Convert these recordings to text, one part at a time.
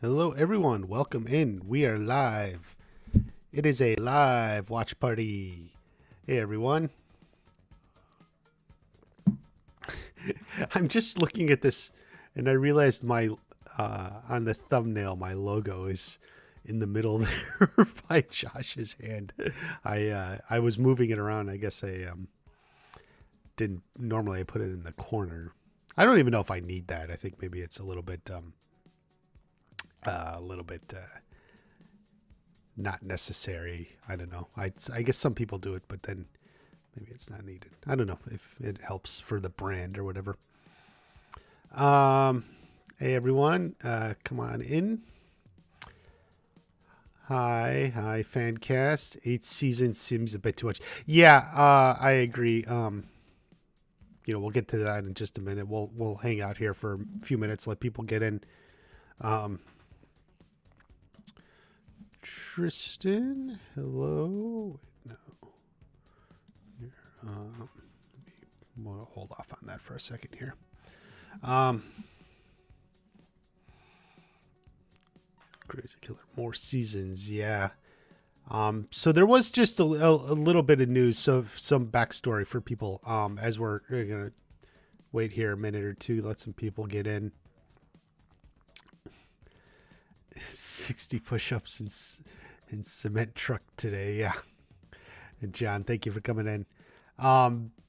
Hello, everyone. Welcome in. We are live. It is a live watch party. Hey, everyone. I'm just looking at this, and I realized my on the thumbnail, my logo is in the middle there by Josh's hand. I was moving it around. I guess I didn't normally. I put it in the corner. I don't even know if I need that. I think maybe it's a little bit not necessary. I don't know. I guess some people do it, but then maybe it's not needed. I don't know if it helps for the brand or whatever. Hey everyone, come on in. Hi, Fancast. 8 seasons seems a bit too much. Yeah, I agree. We'll get to that in just a minute. We'll hang out here for a few minutes, let people get in. Tristan, hello. No, we'll hold off on that for a second here. Crazy Killer, more seasons, yeah. So there was just a little bit of news, so some backstory for people. As we're gonna wait here a minute or two, let some people get in. 60 push-ups in cement truck today, yeah. And John, thank you for coming in.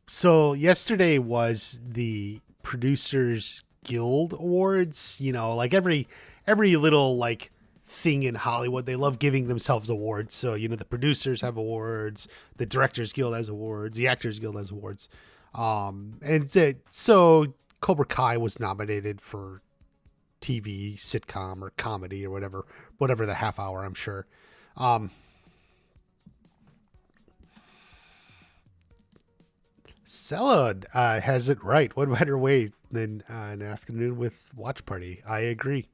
So yesterday was the Producers Guild Awards. Like every little like thing in Hollywood, they love giving themselves awards. So the producers have awards, the Directors Guild has awards, the Actors Guild has awards. So Cobra Kai was nominated for TV, sitcom, or comedy, or whatever the half hour, I'm sure. Salad has it right. What better way than an afternoon with watch party? I agree.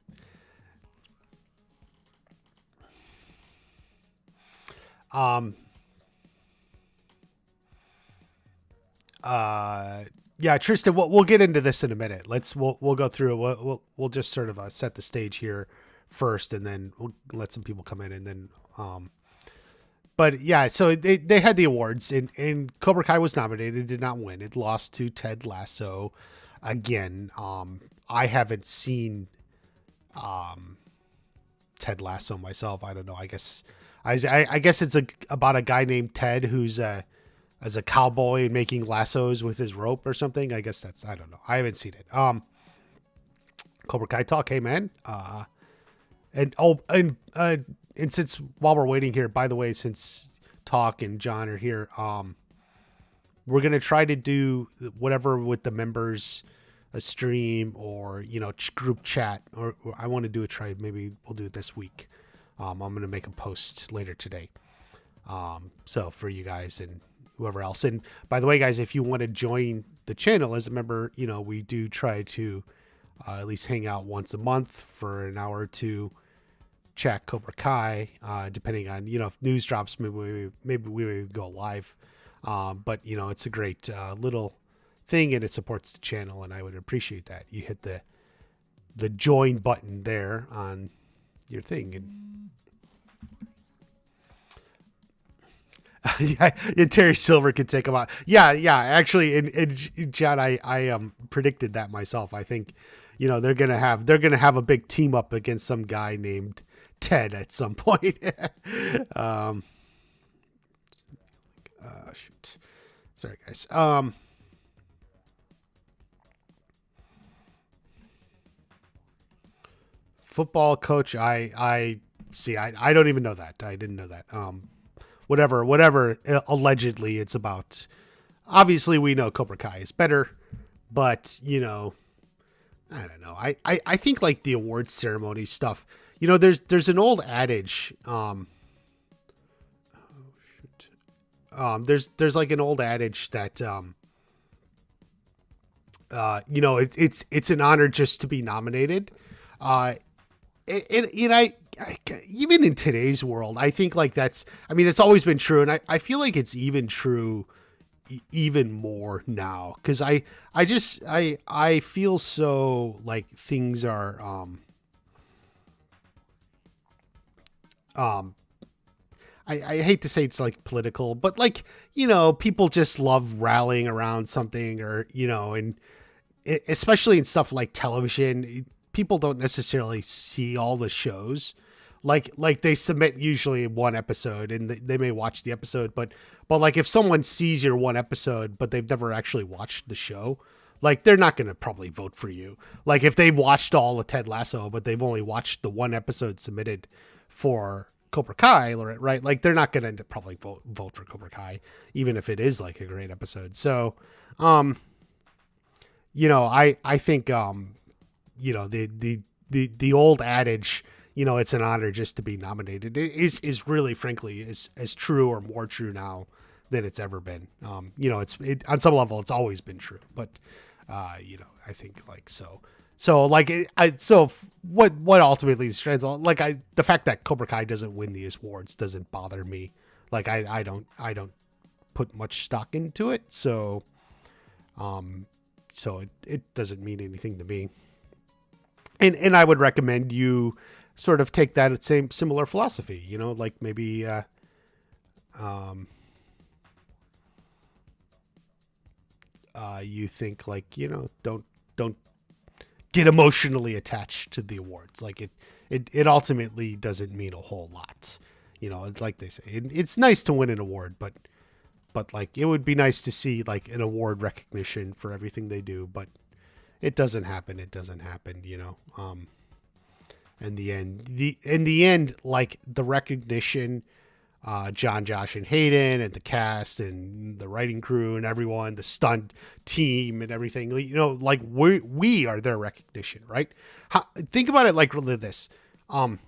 Yeah, Tristan, we'll get into this in a minute. We'll go through it. We'll just sort of set the stage here first, and then we'll let some people come in, and then but yeah, so they had the awards, and Cobra Kai was nominated, did not win. It lost to Ted Lasso again. I haven't seen Ted Lasso myself. I don't know. I guess it's about a guy named Ted who's as a cowboy and making lassos with his rope or something. I guess I don't know. I haven't seen it. Cobra Kai talk. Hey man. And since while we're waiting here, by the way, since Talk and John are here, we're gonna try to do whatever with the members, a stream or group chat, or I want to do a try. Maybe we'll do it this week. I'm gonna make a post later today. So for you guys and whoever else. And by the way, guys, if you want to join the channel as a member, we do try to at least hang out once a month for an hour or two. Chat Cobra Kai, depending on if news drops, maybe we would go live. But it's a great little thing, and it supports the channel, and I would appreciate that. You hit the join button there on your thing, and yeah, Terry Silver could take him out. Yeah. Actually, and John, I predicted that myself. I think they're gonna have a big team up against some guy named Ted at some point. Shoot. Sorry, guys. Football coach. I see. I don't even know that. I didn't know that. Whatever. Allegedly, it's about. Obviously, we know Cobra Kai is better, but I don't know. I think like the awards ceremony stuff. There's an old adage. There's like an old adage that it's an honor just to be nominated. I even in today's world, I think like that's always been true, and I feel like it's even true even more now because I feel so like things are um, I hate to say it's like political, but like, people just love rallying around something, or, and especially in stuff like television, people don't necessarily see all the shows. Like they submit usually one episode, and they may watch the episode, but like if someone sees your one episode, but they've never actually watched the show, like they're not going to probably vote for you. Like if they've watched all of Ted Lasso, but they've only watched the one episode submitted for Cobra Kai, right? Like they're not going to probably vote for Cobra Kai, even if it is like a great episode. So, I think, the old adage, it's an honor just to be nominated is really, frankly, as true or more true now than it's ever been. It's on some level, it's always been true, but, I think like, so what ultimately strands, like the fact that Cobra Kai doesn't win these awards doesn't bother me. Like I don't put much stock into it. So it doesn't mean anything to me. And I would recommend you sort of take that similar philosophy, like maybe, you think like, don't get emotionally attached to the awards. Like it ultimately doesn't mean a whole lot, like they say, it's nice to win an award, but like it would be nice to see like an award recognition for everything they do, but it doesn't happen. In the end, like the recognition, John, Josh, and Hayden, and the cast, and the writing crew, and everyone, the stunt team, and everything. Like we are their recognition, right? Think about it like this. I'm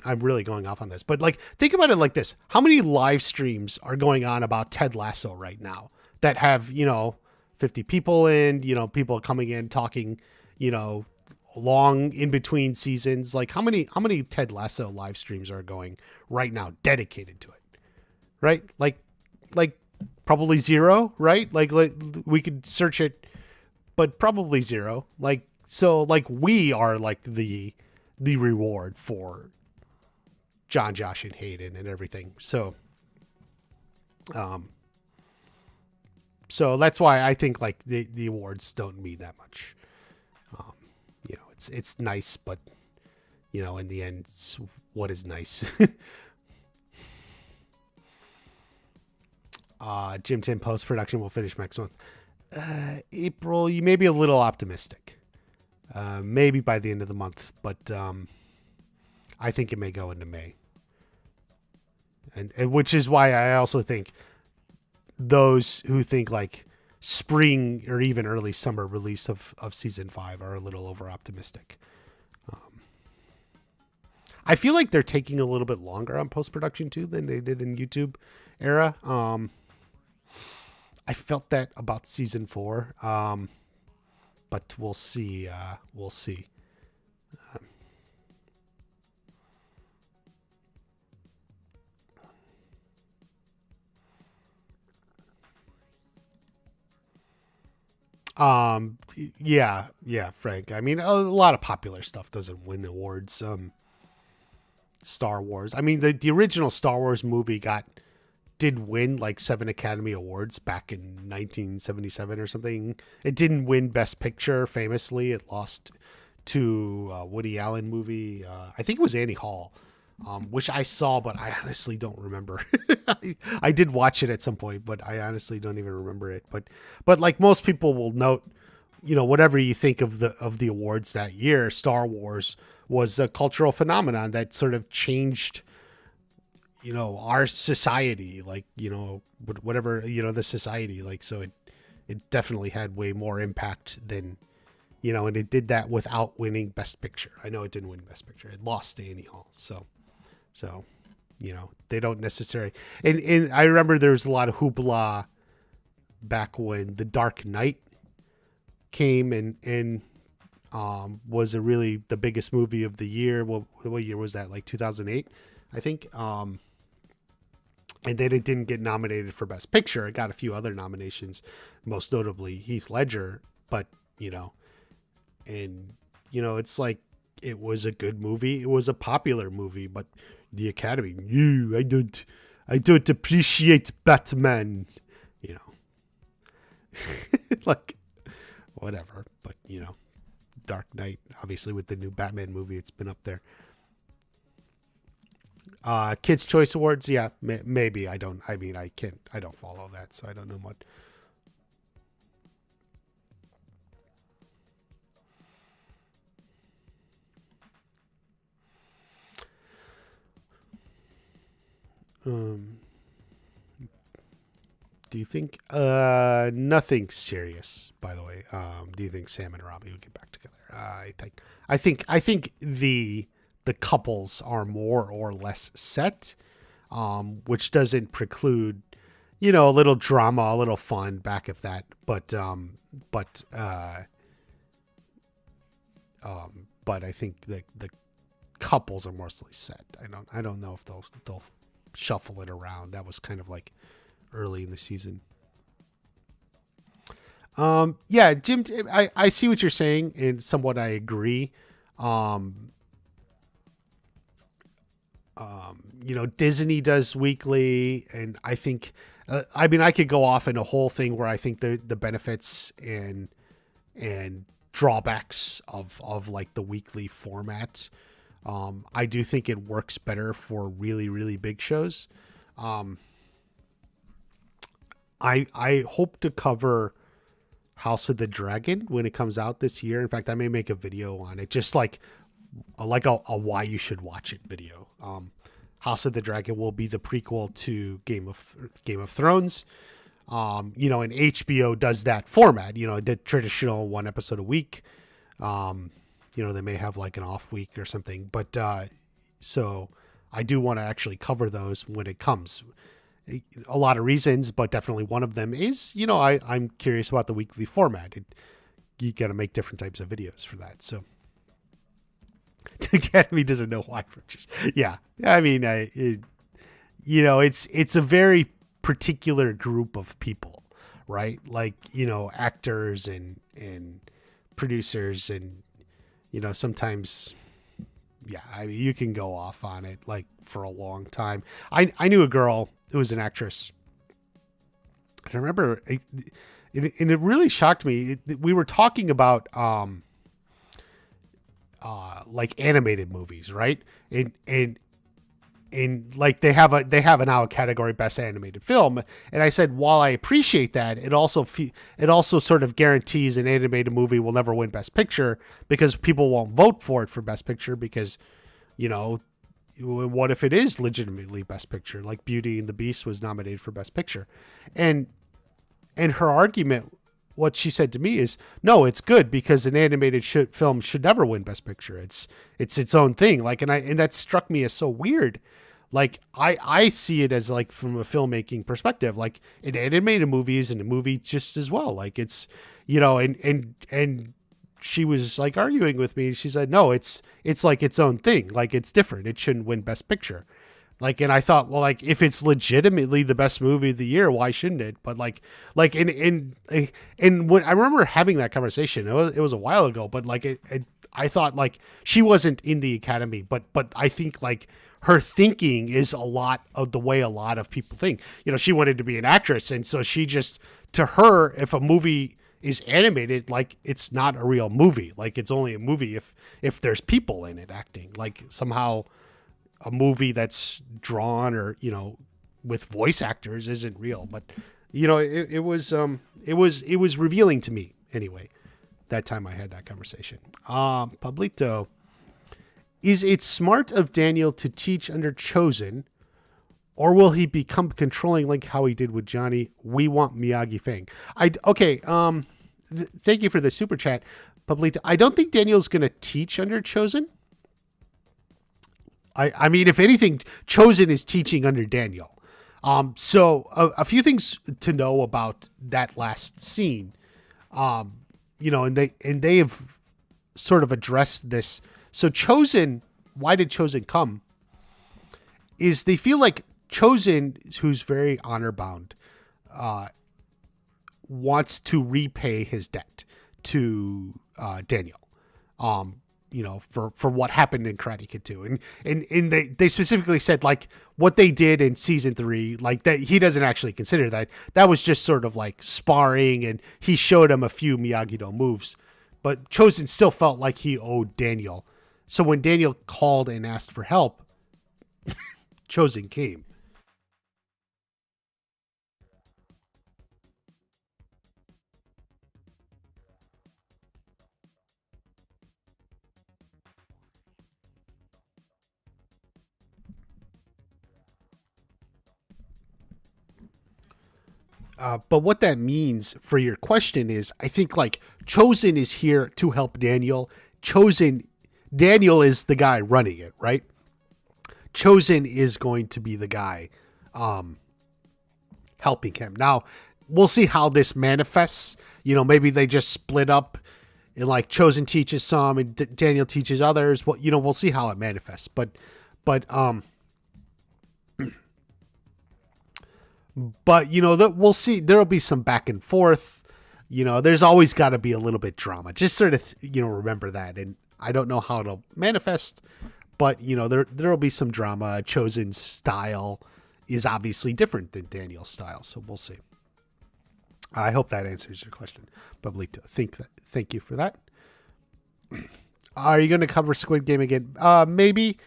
really going off on this, but like think about it like this: how many live streams are going on about Ted Lasso right now that have 50 people in, people coming in talking, long in between seasons? Like how many Ted Lasso live streams are going right now dedicated to it, right? Like probably zero, right? Like we could search it, but probably zero. Like, so like we are like the reward for John, Josh, and Hayden and everything. So that's why I think like the awards don't mean that much. It's nice, but in the end, what is nice? Jim Tim post-production will finish next month. April, you may be a little optimistic. Maybe by the end of the month, but I think it may go into May. And which is why I also think those who think like spring or even early summer release of season 5 are a little over optimistic. I feel like they're taking a little bit longer on post-production too than they did in YouTube era. I felt that about season 4. But we'll see. We'll see. Yeah, Frank. I mean, a lot of popular stuff doesn't win awards. Star Wars. I mean, the original Star Wars movie did win like 7 Academy Awards back in 1977 or something. It didn't win Best Picture, famously. It lost to a Woody Allen movie. I think it was Annie Hall, which I saw, but I honestly don't remember. I did watch it at some point, but I honestly don't even remember it. But like most people will note, whatever you think of the awards that year, Star Wars was a cultural phenomenon that sort of changed, our society, like, whatever, the society, like, so it definitely had way more impact than, and it did that without winning Best Picture. I know it didn't win Best Picture. It lost to Annie Hall. So, they don't necessarily, and I remember there was a lot of hoopla back when The Dark Knight came and was really the biggest movie of the year. What year was that? Like 2008, I think. And then it didn't get nominated for Best Picture. It got a few other nominations, most notably Heath Ledger. But, it's like, it was a good movie. It was a popular movie, but, the Academy. You, I don't appreciate Batman. You know, like whatever. But you know, Dark Knight, obviously with the new Batman movie, it's been up there. Kids Choice Awards, yeah, maybe. I don't follow that, so I don't know much. Do you think nothing serious, by the way? Do you think Sam and Robbie would get back together? I think the couples are more or less set, which doesn't preclude, you know, a little drama, a little fun back of that. But I think the couples are mostly set. I don't know if they'll shuffle it around. That was kind of like early in the season. Yeah, Jim, I see what you're saying, and somewhat I agree. You know, Disney does weekly, and I think, I mean, I could go off in a whole thing where I think the benefits and drawbacks of like the weekly format. I do think it works better for really, really big shows. I hope to cover House of the Dragon when it comes out this year. In fact, I may make a video on it, just like a why you should watch it video. House of the Dragon will be the prequel to Game of Thrones. You know, and HBO does that format, you know, the traditional one episode a week. You know, they may have like an off week or something, but so I do want to actually cover those when it comes. A lot of reasons, but definitely one of them is, you know, I'm curious about the weekly format. You got to make different types of videos for that. So Academy doesn't know why. Yeah. I mean, you know, it's a very particular group of people, right? Like, you know, actors and producers, and, you know, sometimes, yeah, I mean, you can go off on it like for a long time. I knew a girl who was an actress. I remember, and it really shocked me. We were talking about like animated movies, right? And like they have now a category best animated film, and I said, while I appreciate that, it also sort of guarantees an animated movie will never win best picture, because people won't vote for it for best picture, because, you know, what if it is legitimately best picture? Like Beauty and the Beast was nominated for best picture, and her argument, what she said to me is, no, it's good because an animated film should never win best picture. It's its own thing. Like, and that struck me as so weird. Like, I see it as like from a filmmaking perspective, like an animated movie is in a movie just as well. Like, it's, you know, and she was like arguing with me. She said, no, it's like its own thing. Like, it's different. It shouldn't win best picture. Like, and I thought, well, like, if it's legitimately the best movie of the year, why shouldn't it? But like, and when I remember having that conversation, it was a while ago, but like, I thought like she wasn't in the Academy, but I think like her thinking is a lot of the way a lot of people think. You know, she wanted to be an actress, and so she just, to her, if a movie is animated, like, it's not a real movie. Like, it's only a movie if there's people in it acting. Like, somehow a movie that's drawn or, you know, with voice actors isn't real. But, you know, it was revealing to me anyway, that time I had that conversation. Pablito, is it smart of Daniel to teach under Chosen, or will he become controlling like how he did with Johnny? We want Miyagi Fang. Thank you for the super chat, Pablito. I don't think Daniel's going to teach under Chosen. I mean, if anything, Chosen is teaching under Daniel. So a few things to know about that last scene. You know, and they have sort of addressed this. So Chosen, why did Chosen come? Is they feel like Chosen, who's very honor bound, wants to repay his debt to Daniel. for what happened in Karate Kid 2. And they specifically said like what they did in season 3, like that he doesn't actually consider that. That was just sort of like sparring, and he showed him a few Miyagi-Do moves. But Chosen still felt like he owed Daniel. So when Daniel called and asked for help, Chosen came. But what that means for your question is, I think like Chosen is here to help Daniel. Daniel is the guy running it, right? Chosen is going to be the guy helping him. Now, we'll see how this manifests. Maybe they just split up and like Chosen teaches some and Daniel teaches others. Well, we'll see how it manifests. But we'll see. There'll be some back and forth. There's always got to be a little bit drama. Just sort of remember that. And I don't know how it'll manifest, but there'll be some drama. Chosen's style is obviously different than Daniel's style, so we'll see. I hope that answers your question, Pablito. Thank you for that. Are you going to cover Squid Game again? Maybe.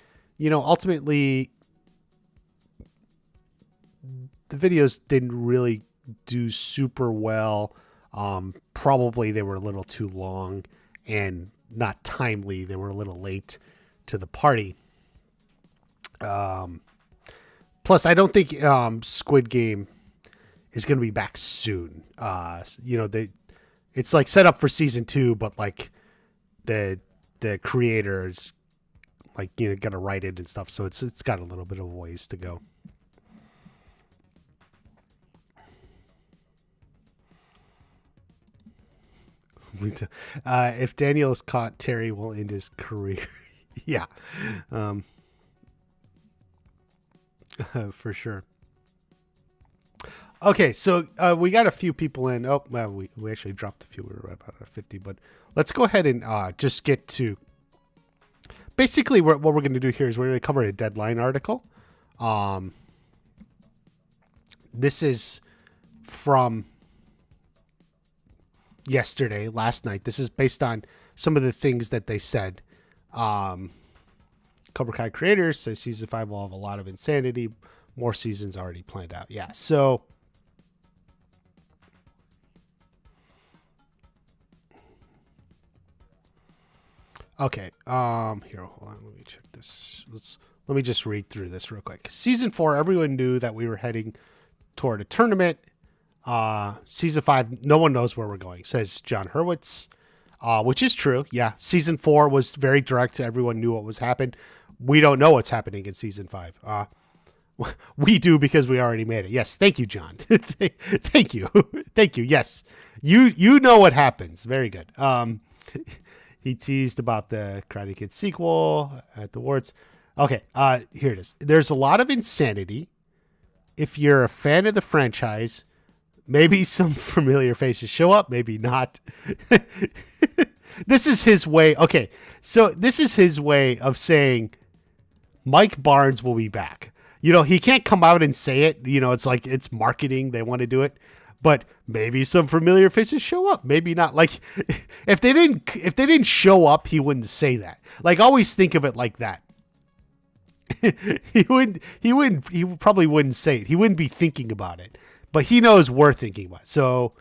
Ultimately, the videos didn't really do super well. Probably they were a little too long and not timely. They were a little late to the party. Plus, I don't think Squid Game is going to be back soon. It's like set up for season 2, but like the creators like got to write it and stuff, so it's got a little bit of a ways to go. If Daniel is caught, Terry will end his career. Yeah, for sure. Okay, so we got a few people in. Oh, well, we actually dropped a few. We were about 50, but let's go ahead and just get to. Basically, what we're going to do here is we're going to cover a Deadline article. This is from last night. This is based on some of the things that they said. Cobra Kai creators say season 5 will have a lot of insanity. More seasons already planned out. Yeah. So okay. Here, hold on. Let me check this. Let me just read through this real quick. Season 4, everyone knew that we were heading toward a tournament. Season 5, no one knows where we're going, says John Hurwitz, which is true. Yeah. Season 4 was very direct. Everyone knew what was happening. We don't know what's happening in season 5. We do because we already made it. Yes. Thank you, John. Thank you. Thank you. Yes. You know what happens. Very good. He teased about the Karate Kid sequel at the awards. Okay. Here it is. There's a lot of insanity. If you're a fan of the franchise, maybe some familiar faces show up, maybe not. This is his way. Okay. So this is his way of saying Mike Barnes will be back. He can't come out and say it. It's like it's marketing. They want to do it. But maybe some familiar faces show up. Maybe not. Like if they didn't show up, he wouldn't say that. Like always think of it like that. He probably wouldn't say it. He wouldn't be thinking about it. But he knows we're thinking about it. So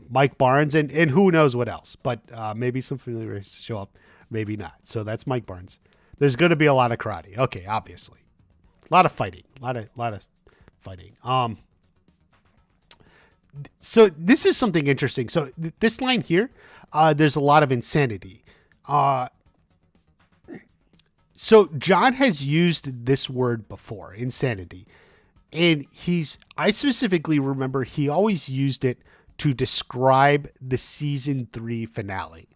Mike Barnes and who knows what else. But maybe some familiar faces show up. Maybe not. So that's Mike Barnes. There's going to be a lot of karate. Okay, obviously. A lot of fighting. A lot of fighting. So this is something interesting. So this line here, there's a lot of insanity. So John has used this word before, insanity. And I specifically remember he always used it to describe the season 3 finale.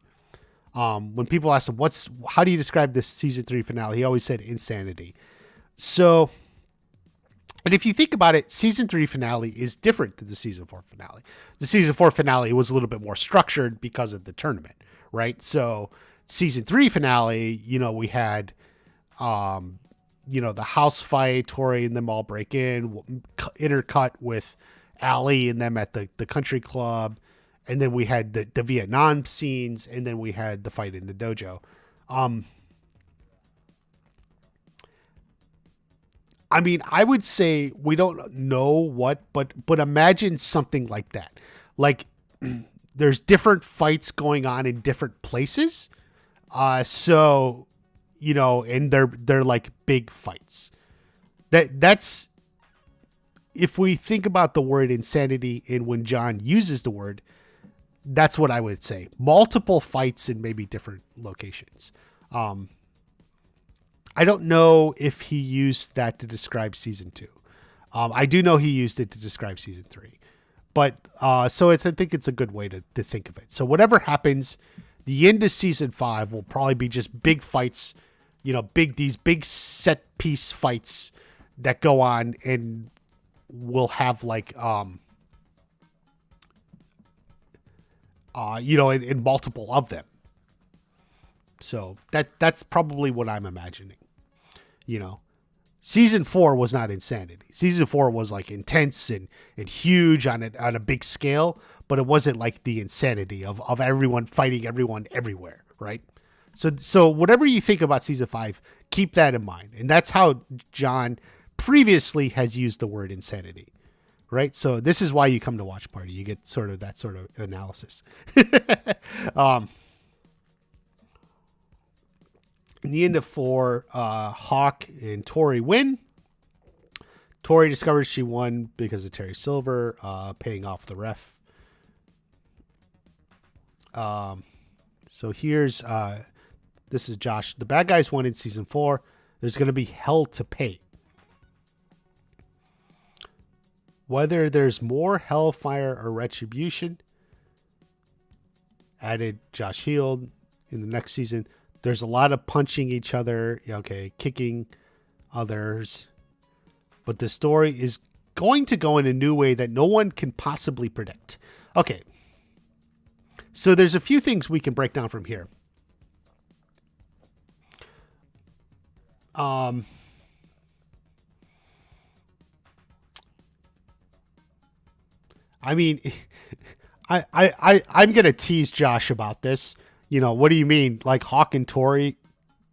When people ask him, how do you describe this season 3 finale? He always said insanity. So, and if you think about it, season 3 finale is different than the season 4 finale. The season 4 finale was a little bit more structured because of the tournament, right? So season 3 finale, we had, the house fight, Tori and them all break in, intercut with Allie and them at the country club. And then we had the Vietnam scenes, and then we had the fight in the dojo. I mean, I would say we don't know what, but imagine something like that. Like, there's different fights going on in different places. So, and they're like big fights. That's, if we think about the word insanity and when John uses the word, that's what I would say. Multiple fights in maybe different locations. I don't know if he used that to describe season 2. I do know he used it to describe season 3. But so I think it's a good way to think of it. So whatever happens, the end of season 5 will probably be just big fights, these big set piece fights that go on, and we'll have like in multiple of them. So that's probably what I'm imagining. Season 4 was not insanity. Season 4 was like intense and huge on a big scale, but it wasn't like the insanity of everyone fighting everyone everywhere, right? So whatever you think about season 5, keep that in mind. And that's how John previously has used the word insanity, right? So this is why you come to Watch Party. You get sort of that sort of analysis. In the end of 4, Hawk and Tori win. Tori discovers she won because of Terry Silver paying off the ref. So here's, this is Josh. The bad guys won in season 4. There's going to be hell to pay. Whether there's more hellfire or retribution, added Josh Heald in the next season. There's a lot of punching each other, kicking others. But the story is going to go in a new way that no one can possibly predict. Okay. So there's a few things we can break down from here. I mean, I'm going to tease Josh about this. What do you mean? Like Hawk and Tori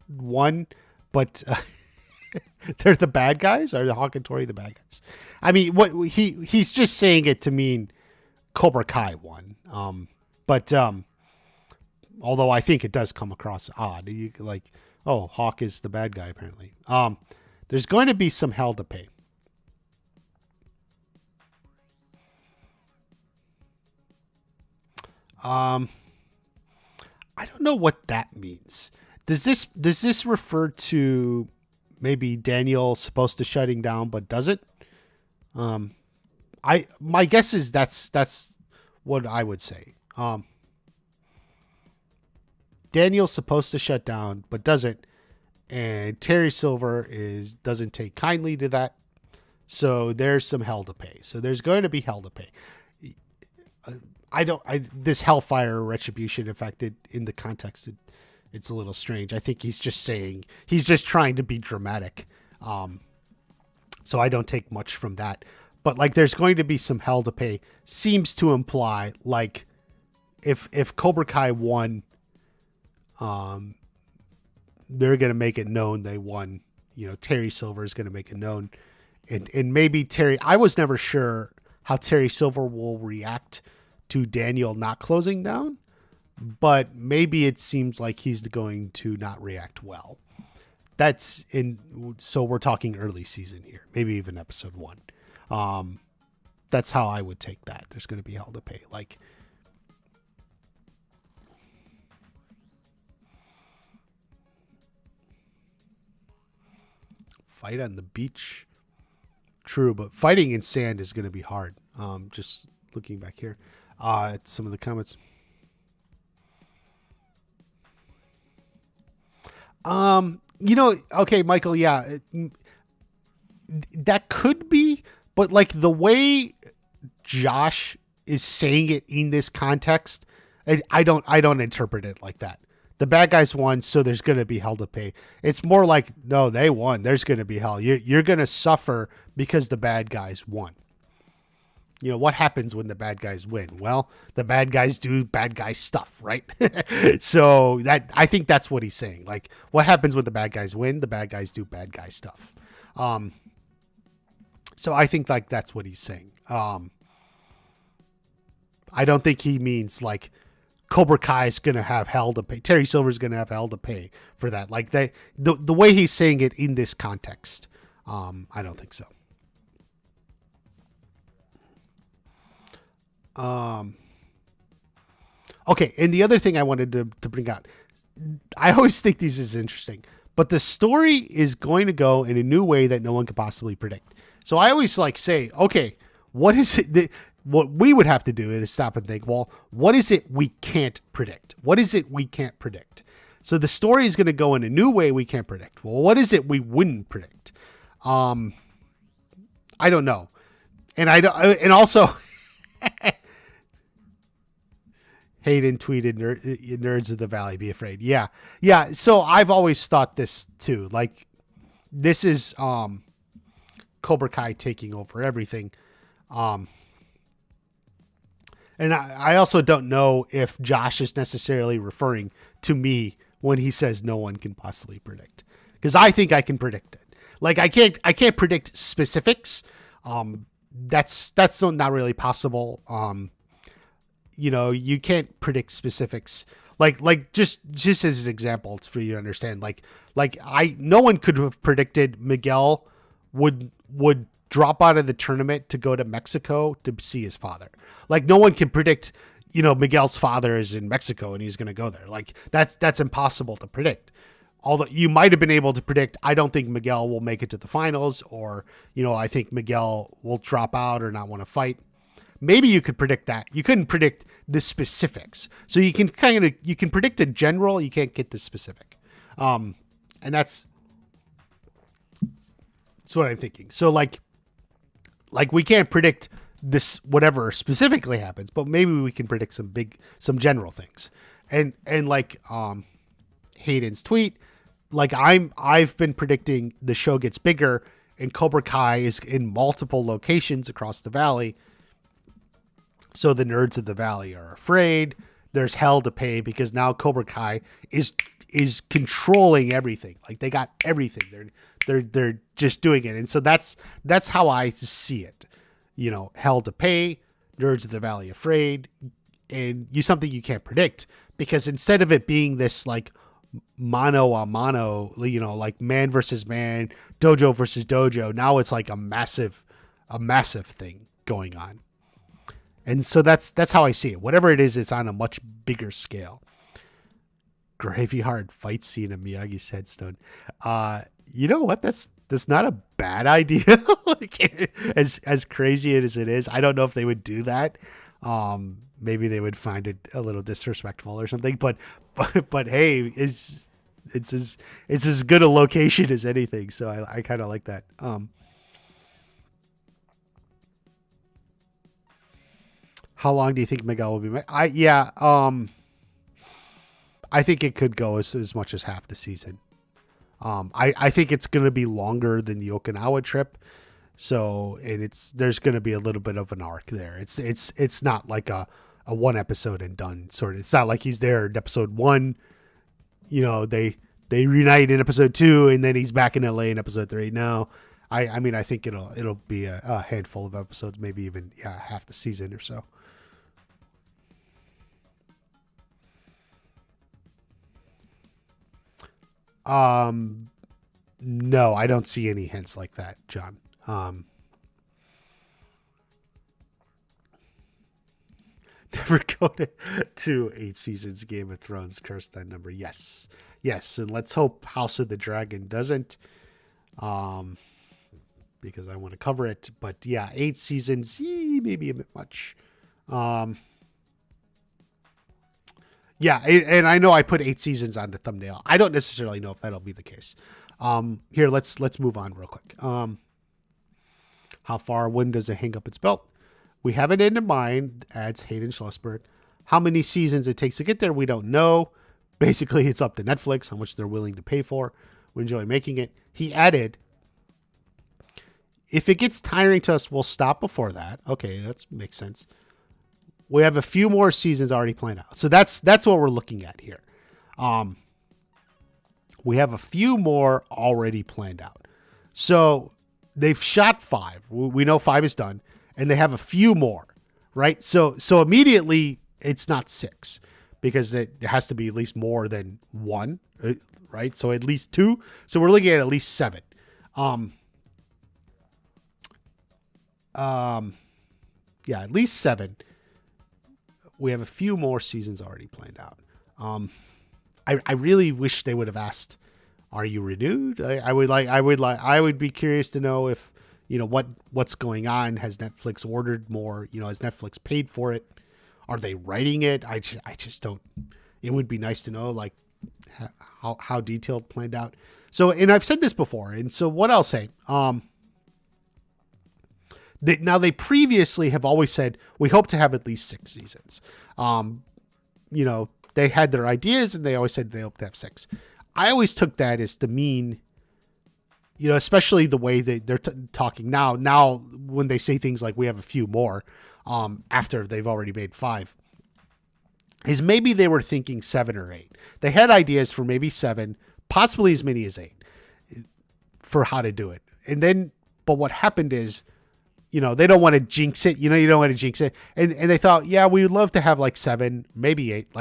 won, but they're the bad guys? Are the Hawk and Tori the bad guys? I mean, what he's just saying it to mean Cobra Kai won. But although I think it does come across odd, Hawk is the bad guy apparently. There's going to be some hell to pay. I don't know what that means. Does this refer to maybe Daniel supposed to shutting down but doesn't? My guess is that's what I would say. Daniel's supposed to shut down but doesn't, and Terry Silver doesn't take kindly to that. So there's some hell to pay. So there's going to be hell to pay. This hellfire retribution, in fact, in the context, it's a little strange. I think he's just trying to be dramatic. So I don't take much from that, but like, there's going to be some hell to pay seems to imply like if Cobra Kai won, they're going to make it known they won. Terry Silver is going to make it known, and maybe Terry, I was never sure how Terry Silver will react to Daniel not closing down, but maybe it seems like he's going to not react well. So we're talking early season here, maybe even episode 1. That's how I would take that. There's going to be hell to pay. Like, fight on the beach. True, but fighting in sand is going to be hard. Just looking back here. Some of the comments. Okay, Michael, yeah, that could be, but like the way Josh is saying it in this context, I don't interpret it like that. The bad guys won, so there's going to be hell to pay. It's more like, no, they won. There's going to be hell. You're going to suffer because the bad guys won. You know, what happens when the bad guys win? Well, the bad guys do bad guy stuff, right? So I think that's what he's saying. Like, what happens when the bad guys win? The bad guys do bad guy stuff. So I think like that's what he's saying. I don't think he means like Cobra Kai is going to have hell to pay. Terry Silver's going to have hell to pay for that. Like the way he's saying it in this context, I don't think so. Okay, and the other thing I wanted to bring out, I always think this is interesting, but the story is going to go in a new way that no one could possibly predict. So I always like say, okay, what is it what we would have to do is stop and think, well, what is it we can't predict? What is it we can't predict? So the story is going to go in a new way we can't predict. Well, what is it we wouldn't predict? I don't know. And also Hayden tweeted, nerds of the valley, be afraid. Yeah. So I've always thought this too. Like, this is Cobra Kai taking over everything. And I also don't know if Josh is necessarily referring to me when he says no one can possibly predict, because I think I can predict it. Like, I can't predict specifics. That's not really possible. You know, you can't predict specifics. Like just as an example for you to understand, no one could have predicted Miguel would drop out of the tournament to go to Mexico to see his father. Like, no one can predict, you know, Miguel's father is in Mexico and he's going to go there. Like, that's impossible to predict. Although you might have been able to predict, I don't think Miguel will make it to the finals, or, you know, I think Miguel will drop out or not want to fight. Maybe you could predict that. You couldn't predict the specifics. So you can predict a general, you can't get the specific. And that's what I'm thinking. So like we can't predict this, whatever specifically happens, but maybe we can predict some general things. And like, Hayden's tweet, like I've been predicting the show gets bigger and Cobra Kai is in multiple locations across the valley. So the nerds of the valley are afraid. There's hell to pay because now Cobra Kai is controlling everything. Like, they got everything. They're just doing it. And so that's how I see it. You know, hell to pay, nerds of the valley afraid, and something you can't predict, because instead of it being this like mano a mano, you know, like man versus man, dojo versus dojo, now it's like a massive thing going on. And so that's how I see it. Whatever it is, it's on a much bigger scale. Graveyard fight scene of Miyagi's headstone. You know what? That's not a bad idea. Like, as crazy as it is, I don't know if they would do that. Maybe they would find it a little disrespectful or something. But hey, it's as good a location as anything. So I kind of like that. How long do you think Miguel will be? I think it could go as much as half the season. I think it's going to be longer than the Okinawa trip. So, and there's going to be a little bit of an arc there. It's not like a one episode and done sort of. It's not like he's there in episode 1. You know, they reunite in episode 2 and then he's back in LA in episode 3. No, I mean, I think it'll be a handful of episodes, maybe even half the season or so. No, I don't see any hints like that, John. Never go to 8 seasons Game of Thrones cursed that number. Yes. And let's hope House of the Dragon doesn't, because I want to cover it, but 8 seasons, maybe a bit much. And I know I put 8 seasons on the thumbnail. I don't necessarily know if that'll be the case. Here, let's move on real quick. How far when does it hang up its belt? We have it in mind, adds Hayden Schlossberg. How many seasons it takes to get there, we don't know. Basically, it's up to Netflix how much they're willing to pay for. We enjoy making it. He added, if it gets tiring to us, we'll stop before that. Okay, that makes sense. We have a few more seasons already planned out. So that's what we're looking at here. We have a few more already planned out. So they've shot 5. We know 5 is done, and they have a few more, right? So immediately it's not 6 because it has to be at least more than 1, right? So at least 2. So we're looking at least 7. Yeah, at least 7. We have a few more seasons already planned out. I really wish they would have asked, "Are you renewed?" I would be curious to know if, what's going on. Has Netflix ordered more? Has Netflix paid for it? Are they writing it? I just don't. It would be nice to know, like, how detailed, planned out. So, and I've said this before, and so what I'll say, they previously have always said, we hope to have at least 6 seasons. They had their ideas and they always said they hope to have 6. I always took that as to mean, especially the way they're talking now when they say things like we have a few more, after they've already made 5, is maybe they were thinking 7 or 8. They had ideas for maybe 7, possibly as many as 8 for how to do it. And then, but what happened is, they don't want to jinx it. You don't want to jinx it. And they thought, yeah, we would love to have like 7, maybe 8.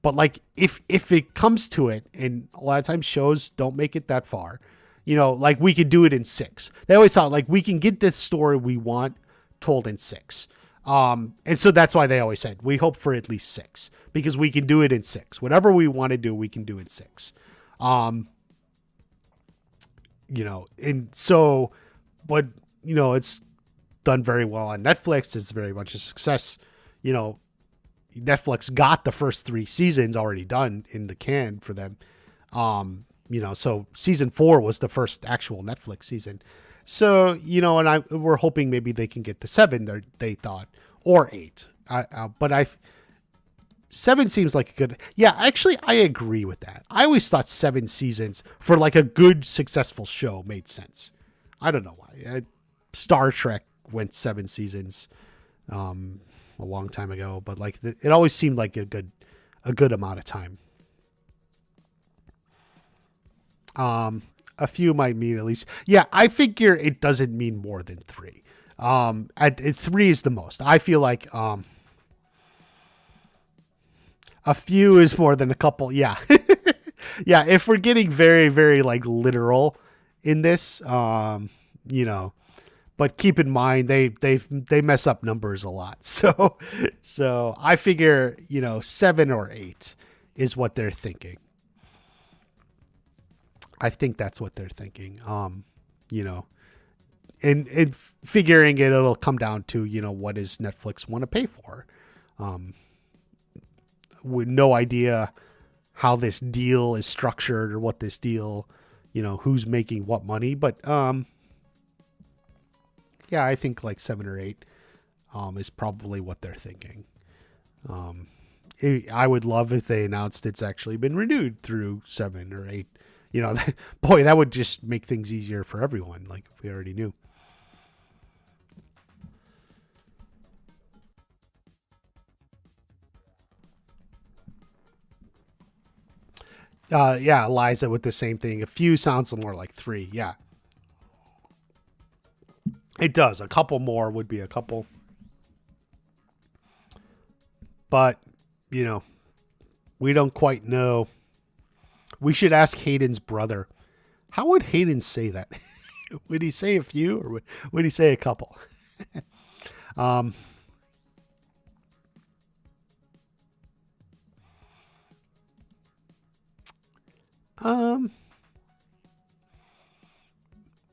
But if it comes to it, and a lot of times shows don't make it that far, we could do it in 6. They always thought we can get this story we want told in 6. And so that's why they always said, we hope for at least 6 because we can do it in 6. Whatever we want to do, we can do in 6. And so, but it's done very well on Netflix. It's very much a success. Netflix got the first 3 seasons already done in the can for them. So season 4 was the first actual Netflix season. So, and we're hoping maybe they can get to 7, they thought, or 8. But 7 seems like a good, yeah, actually I agree with that. I always thought 7 seasons for like a good, successful show made sense. I don't know why. Star Trek went 7 seasons a long time ago, but it always seemed like a good amount of time. A few might mean at least. Yeah, I figure it doesn't mean more than 3. 3 is the most. I feel like a few is more than a couple. Yeah. Yeah, if we're getting very, very literal in this, but keep in mind they mess up numbers a lot. So I figure 7 or 8 is what they're thinking. I think that's what they're thinking. And figuring it'll come down to what does Netflix want to pay for, with no idea how this deal is structured or what this deal, who's making what money, but yeah, I think 7 or 8 is probably what they're thinking. I would love if they announced it's actually been renewed through 7 or 8. Boy, that would just make things easier for everyone, if we already knew. Yeah, Liza with the same thing. A few sounds more like 3. Yeah. It does. A couple more would be a couple. But, we don't quite know. We should ask Hayden's brother. How would Hayden say that? Would he say a few or would he say a couple?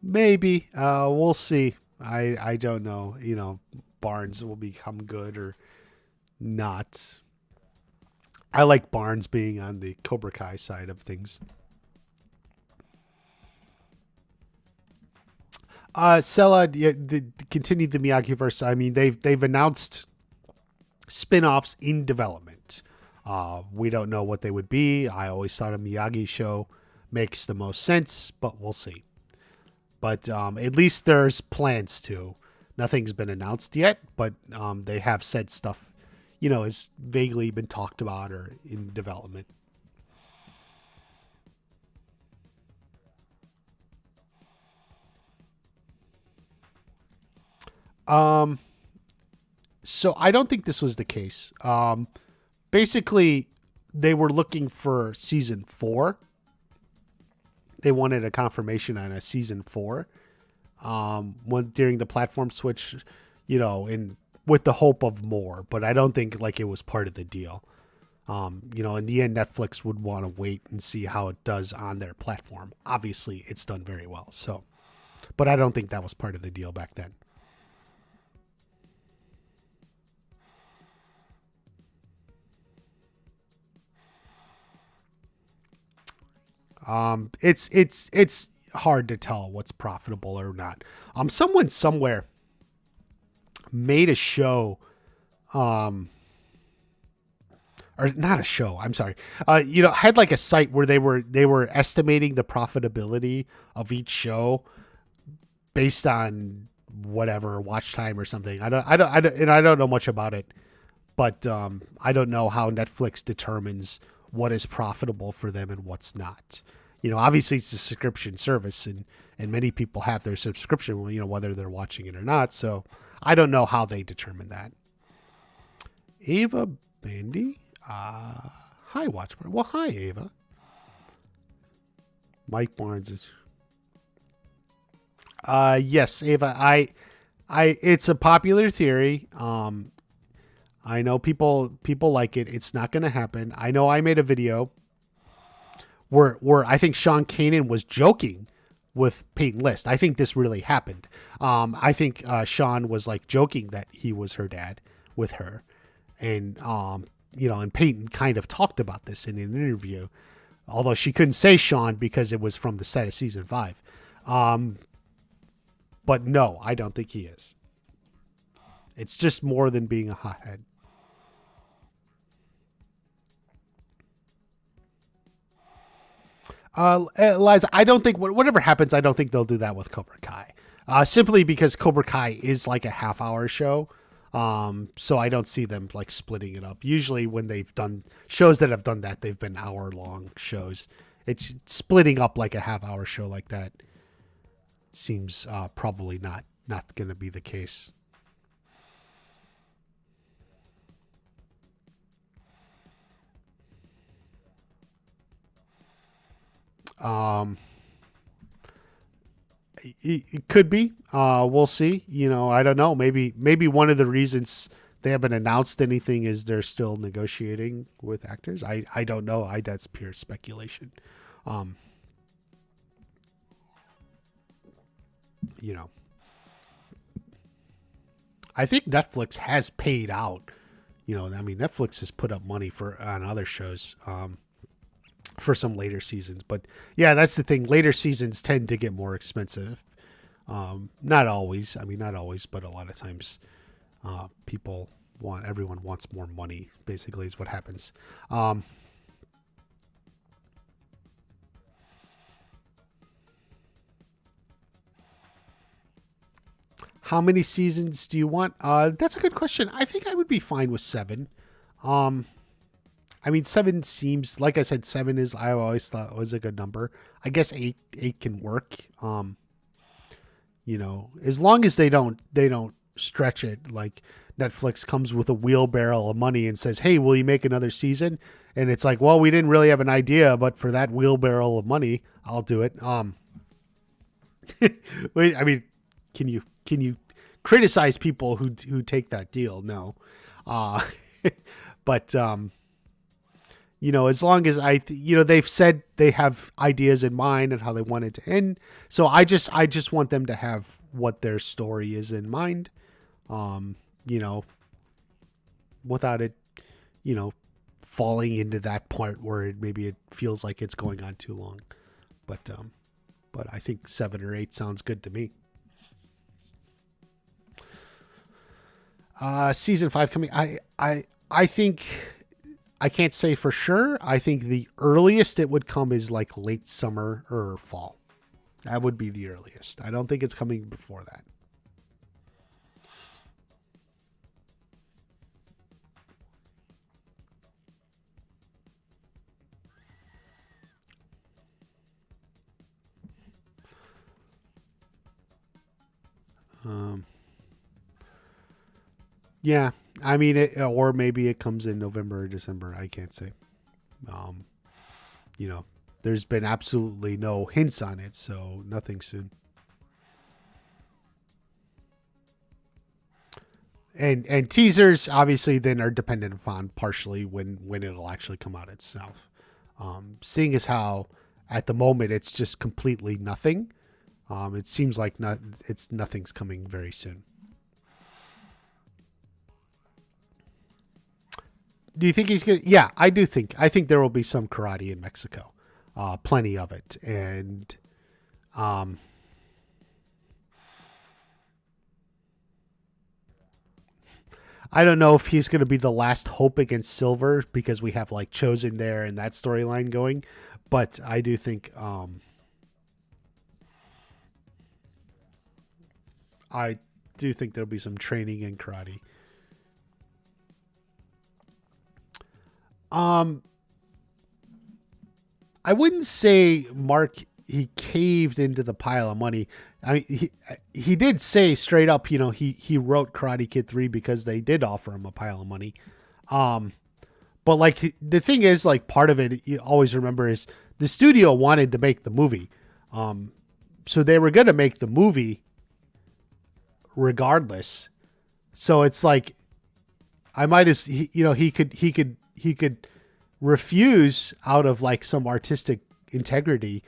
Maybe. We'll see. I don't know. Barnes will become good or not. I like Barnes being on the Cobra Kai side of things. Sella, continue the Miyagi-verse. I mean, they've announced spin-offs in development. We don't know what they would be. I always thought a Miyagi show makes the most sense, but we'll see. But at least there's plans to. Nothing's been announced yet, but they have said stuff, has vaguely been talked about or in development. So I don't think this was the case. Basically, they were looking for season 4. They wanted a confirmation on a season 4. During the platform switch, and with the hope of more, but I don't think like it was part of the deal. In the end, Netflix would want to wait and see how it does on their platform. Obviously, it's done very well. So, but I don't think that was part of the deal back then. It's hard to tell what's profitable or not. Someone somewhere made a show, or not a show. I'm sorry. Had like a site where they were estimating the profitability of each show based on whatever watch time or something. I don't know much about it, but I don't know how Netflix determines what is profitable for them and what's not. Obviously it's a subscription service, and many people have their subscription, whether they're watching it or not. So I don't know how they determine that. Ava Bandy, hi Watchbar. Well, hi Ava. Mike Barnes is. Yes, Ava. It's a popular theory. I know people like it. It's not going to happen. I know I made a video where I think Sean Kanan was joking with Peyton List. I think this really happened. I think Sean was like joking that he was her dad with her, and and Peyton kind of talked about this in an interview, although she couldn't say Sean because it was from the set of season 5. But no, I don't think he is. It's just more than being a hothead. Liza, I don't think whatever happens, I don't think they'll do that with Cobra Kai. Simply because Cobra Kai is like a half-hour show. So I don't see them like splitting it up. Usually when they've done shows that have done that, they've been hour-long shows. It's splitting up like a half-hour show like that seems probably not going to be the case. It could be. We'll see. I don't know. Maybe one of the reasons they haven't announced anything is they're still negotiating with actors. I don't know. That's pure speculation. Um, you know, I think Netflix has paid out. Netflix has put up money on other shows. For some later seasons. But yeah, that's the thing. Later seasons tend to get more expensive. Not always. Not always, but a lot of times everyone wants more money, basically, is what happens. How many seasons do you want? That's a good question. I think I would be fine with 7. 7 seems, like I said, 7 is, I always thought was a good number. I guess 8 can work. As long as they don't stretch it, like Netflix comes with a wheelbarrow of money and says, "Hey, will you make another season?" And it's like, well, we didn't really have an idea, but for that wheelbarrow of money, I'll do it. Wait, can you criticize people who take that deal? No. But as long as they've said they have ideas in mind and how they want it to end. So I just want them to have what their story is in mind. Without it, falling into that part where maybe it feels like it's going on too long. But I think 7 or 8 sounds good to me. Season 5 coming. I think I can't say for sure. I think the earliest it would come is like late summer or fall. That would be the earliest. I don't think it's coming before that. Um, yeah, I mean, or maybe it comes in November or December. I can't say. Um, you know, there's been absolutely no hints on it, so nothing soon. And teasers obviously then are dependent upon partially when it'll actually come out itself. Seeing as how at the moment it's just completely nothing, it seems like nothing's coming very soon. Do you think he's gonna? Yeah, I do think. I think there will be some karate in Mexico, plenty of it, and um, I don't know if he's going to be the last hope against Silver because we have like Chosen there and that storyline going, but I do think I do think there'll be some training in karate. Um, I wouldn't say Mark he caved into the pile of money. I mean, he did say straight up, he wrote Karate Kid 3 because they did offer him a pile of money. Um, but like the thing is, like part of it you always remember is the studio wanted to make the movie. Um, so they were going to make the movie regardless. So it's like I might as he could refuse out of like some artistic integrity,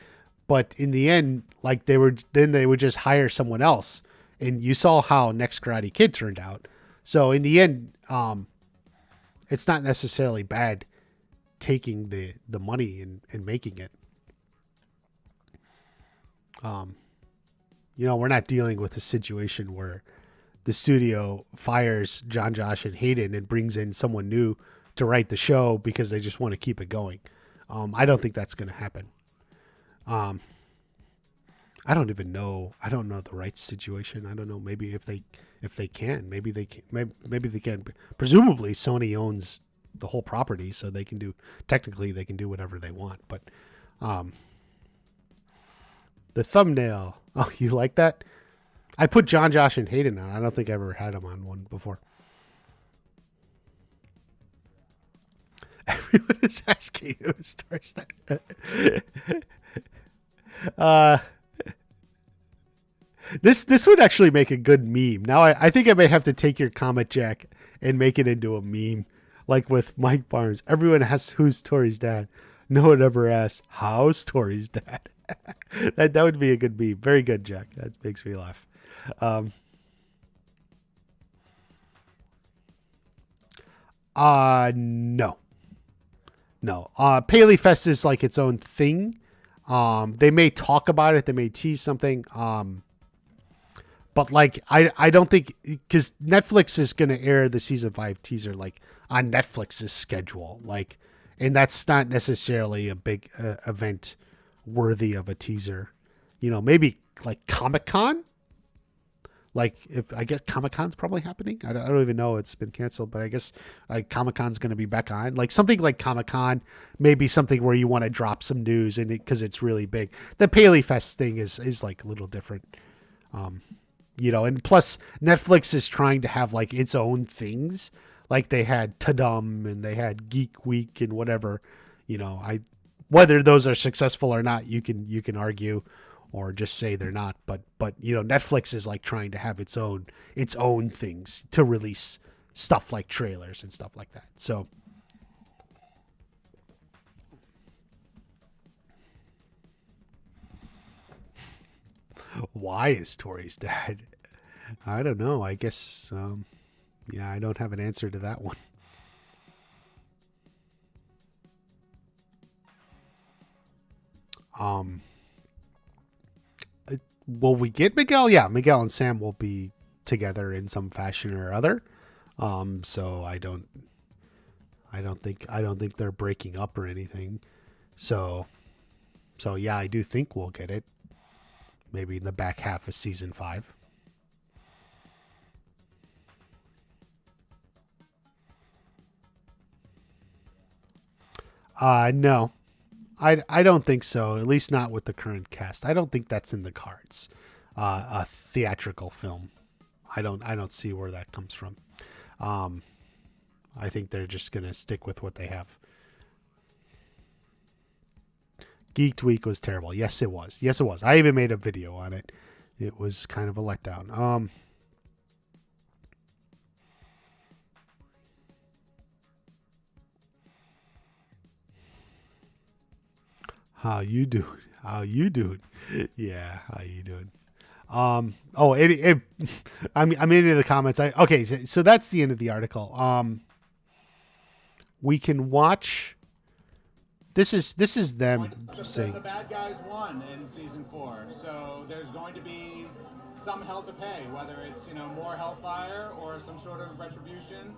but in the end, like they would just hire someone else, and you saw how Next Karate Kid turned out. So in the end, it's not necessarily bad taking the money and making it. Um, we're not dealing with a situation where the studio fires John Josh and Hayden and brings in someone new to write the show because they just want to keep it going. I don't think that's going to happen. Um, I don't even know. I don't know the rights situation. I don't know. Maybe if they can, maybe they can. Maybe they can. Presumably, Sony owns the whole property, so they can do. Technically, they can do whatever they want. But um, the thumbnail. Oh, you like that? I put John, Josh, and Hayden on. I don't think I ever had them on one before. Everyone is asking who starts that. uh, this would actually make a good meme. Now I think I may have to take your comment, Jack, and make it into a meme, like with Mike Barnes. Everyone asks who's Tori's dad. No one ever asks how's Tori's dad. that would be a good meme. Very good, Jack. That makes me laugh. Um, no. No. Paley Fest is like its own thing. They may talk about it. They may tease something. But like, I don't think because Netflix is going to air the season 5 teaser like on Netflix's schedule. Like, and that's not necessarily a big event worthy of a teaser. Maybe like Comic-Con. Like if I guess Comic-Con's probably happening. I don't even know it's been canceled, but I guess like Comic-Con's going to be back on. Like something like Comic-Con, maybe something where you want to drop some news in it because it's really big. The Paley Fest thing is like a little different. And plus Netflix is trying to have like its own things. Like they had Tadum and they had Geek Week and whatever. Whether those are successful or not, you can argue or just say they're not, but Netflix is like trying to have its own things to release stuff like trailers and stuff like that. So why is Tori's dad? I don't know. I guess yeah, I don't have an answer to that one. Um Will we get Miguel? Yeah, Miguel and Sam will be together in some fashion or other. So I don't. I don't think they're breaking up or anything. So yeah, I do think we'll get it. Maybe in the back half of season 5. No. I don't think so. At least not with the current cast. I don't think that's in the cards. A theatrical film. I don't see where that comes from. Um, I think they're just gonna stick with what they have. Geeked Week was terrible. Yes, it was. Yes, it was. I even made a video on it. It was kind of a letdown. How you doing? How you doing? Yeah, how you doing? Oh, I'm into the comments. Okay, so that's the end of the article. We can watch. This is them saying. The bad guys won in season 4, so there's going to be some hell to pay, whether it's more hellfire or some sort of retribution.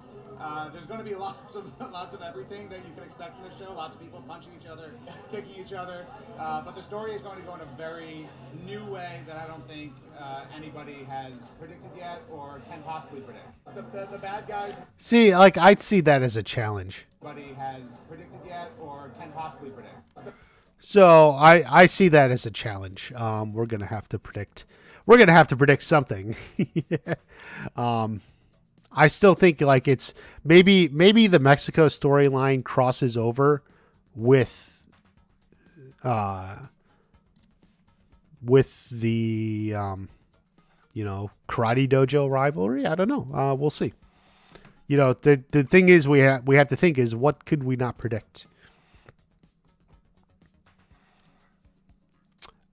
There's going to be lots of lots of everything that you can expect in this show. Lots of people punching each other, kicking each other, but the story is going to go in a very new way that I don't think anybody has predicted yet or can possibly predict. The bad guys. See, like I'd see that as a challenge. Nobody has predicted yet or can possibly predict. So I see that as a challenge. We're gonna have to predict. We're gonna have to predict something. I still think like it's maybe the Mexico storyline crosses over with the karate dojo rivalry. I don't know. We'll see. The thing is we have to think is what could we not predict?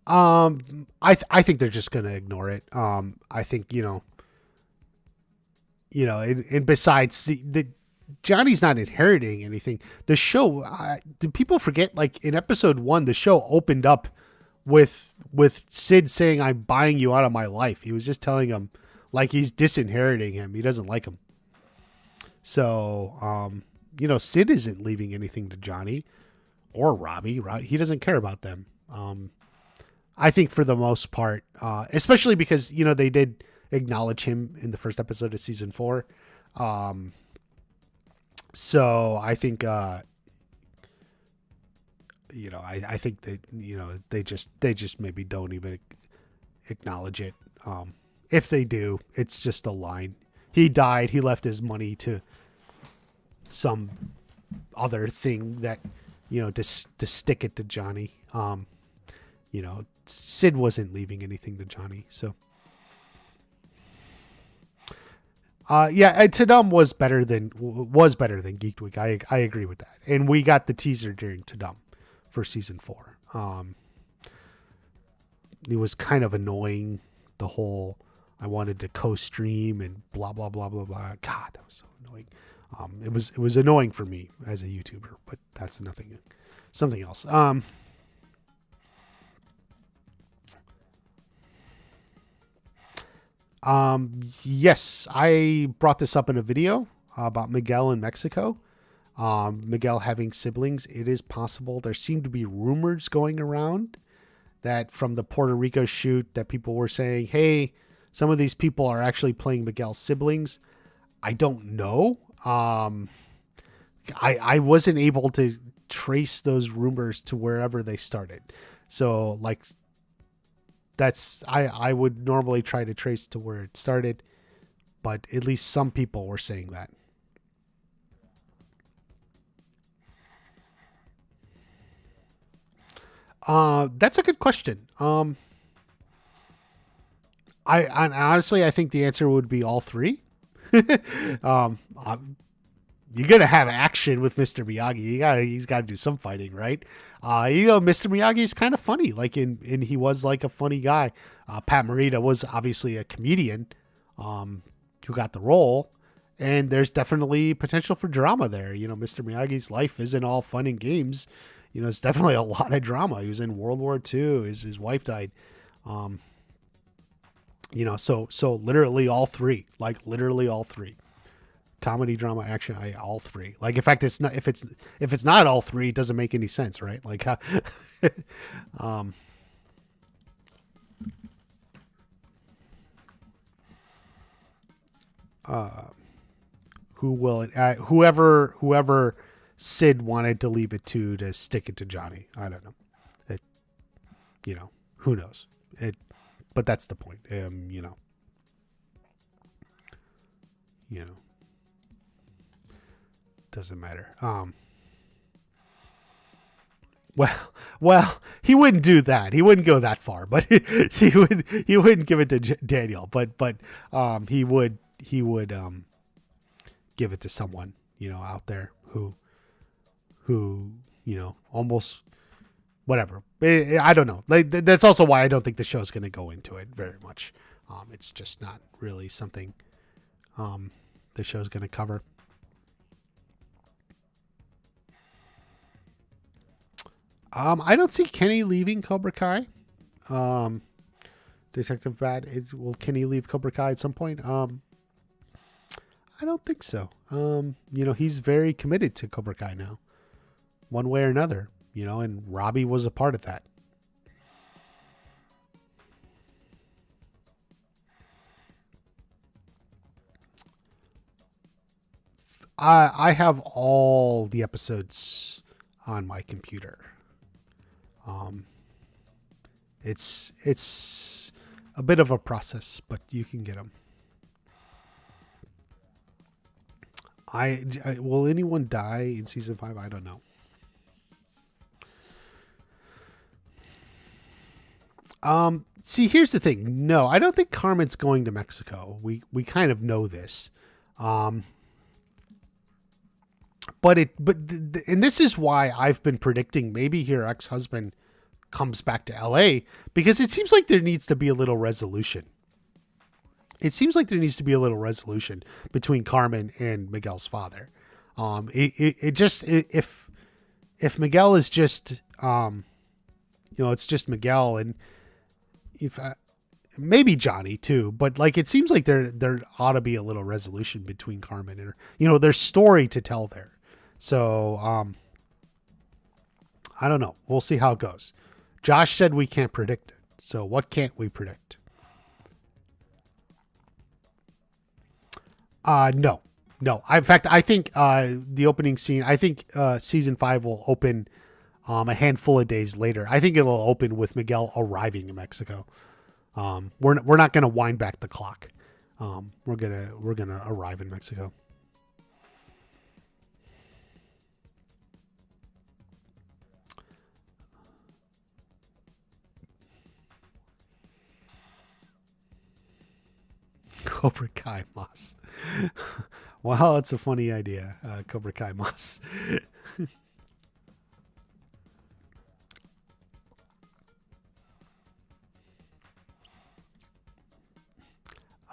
I think they're just gonna ignore it. I think and besides the Johnny's not inheriting anything. The show, do people forget? Like in episode 1, the show opened up with Sid saying, "I'm buying you out of my life." He was just telling him like he's disinheriting him. He doesn't like him. So, Sid isn't leaving anything to Johnny or Robbie. Right? He doesn't care about them. I think for the most part, especially because, they did acknowledge him in the first episode of season 4. So I think, I think that, they just maybe don't even acknowledge it. If they do, it's just a line. He died. He left his money to some other thing that, to stick it to Johnny. Sid wasn't leaving anything to Johnny. So, Tadum was better than Geek Week. I agree with that. And we got the teaser during Tadum for season 4. It was kind of annoying. The whole, I wanted to co-stream and blah, blah, blah, blah, blah. God, that was so annoying. It was annoying for me as a YouTuber, but that's something else. Yes, I brought this up in a video about Miguel in Mexico. Miguel having siblings. It is possible. There seem to be rumors going around that from the Puerto Rico shoot that people were saying, hey, some of these people are actually playing Miguel's siblings. I don't know. I wasn't able to trace those rumors to wherever they started. So like, I would normally try to trace to where it started, but at least some people were saying that. That's a good question. I honestly, I think the answer would be all 3. um, you're gonna have action with Mr. Miyagi. He's got to do some fighting, right? Mr. Miyagi is kind of funny. And he was like a funny guy. Pat Morita was obviously a comedian, who got the role, and there's definitely potential for drama there. Mr. Miyagi's life isn't all fun and games. It's definitely a lot of drama. He was in World War II. His wife died. So literally all 3, like literally all 3. comedy, drama, action. All three. Like, in fact, it's not if it's not all three, it doesn't make any sense, right? Like, um, whoever Sid wanted to leave it to stick it to Johnny. I don't know. It, who knows? But that's the point. Doesn't matter. Well, he wouldn't do that. He wouldn't go that far, but he wouldn't give it to Daniel, but he would give it to someone, out there who almost whatever. I don't know. Like, that's also why I don't think the show's going to go into it very much. It's just not really something the show's going to cover. I don't see Kenny leaving Cobra Kai. Detective Bat, will Kenny leave Cobra Kai at some point? I don't think so. He's very committed to Cobra Kai now, one way or another, and Robbie was a part of that. I have all the episodes on my computer. It's a bit of a process, but you can get them. Will anyone die in season 5? I don't know. See, here's the thing. No, I don't think Carmen's going to Mexico. We kind of know this. And this is why I've been predicting maybe her ex-husband comes back to LA, because it seems like there needs to be a little resolution. It seems like there needs to be a little resolution between Carmen and Miguel's father. If Miguel is just, it's just Miguel, and if maybe Johnny too, but like, it seems like there ought to be a little resolution between Carmen and her, there's story to tell there. So, I don't know. We'll see how it goes. Josh said we can't predict it. So what can't we predict? No. In fact, I think the opening scene, I think season 5 will open a handful of days later. I think it'll open with Miguel arriving in Mexico. We're not going to wind back the clock. We're gonna arrive in Mexico. Cobra Kai Moss. Well, it's a funny idea. Cobra Kai Moss.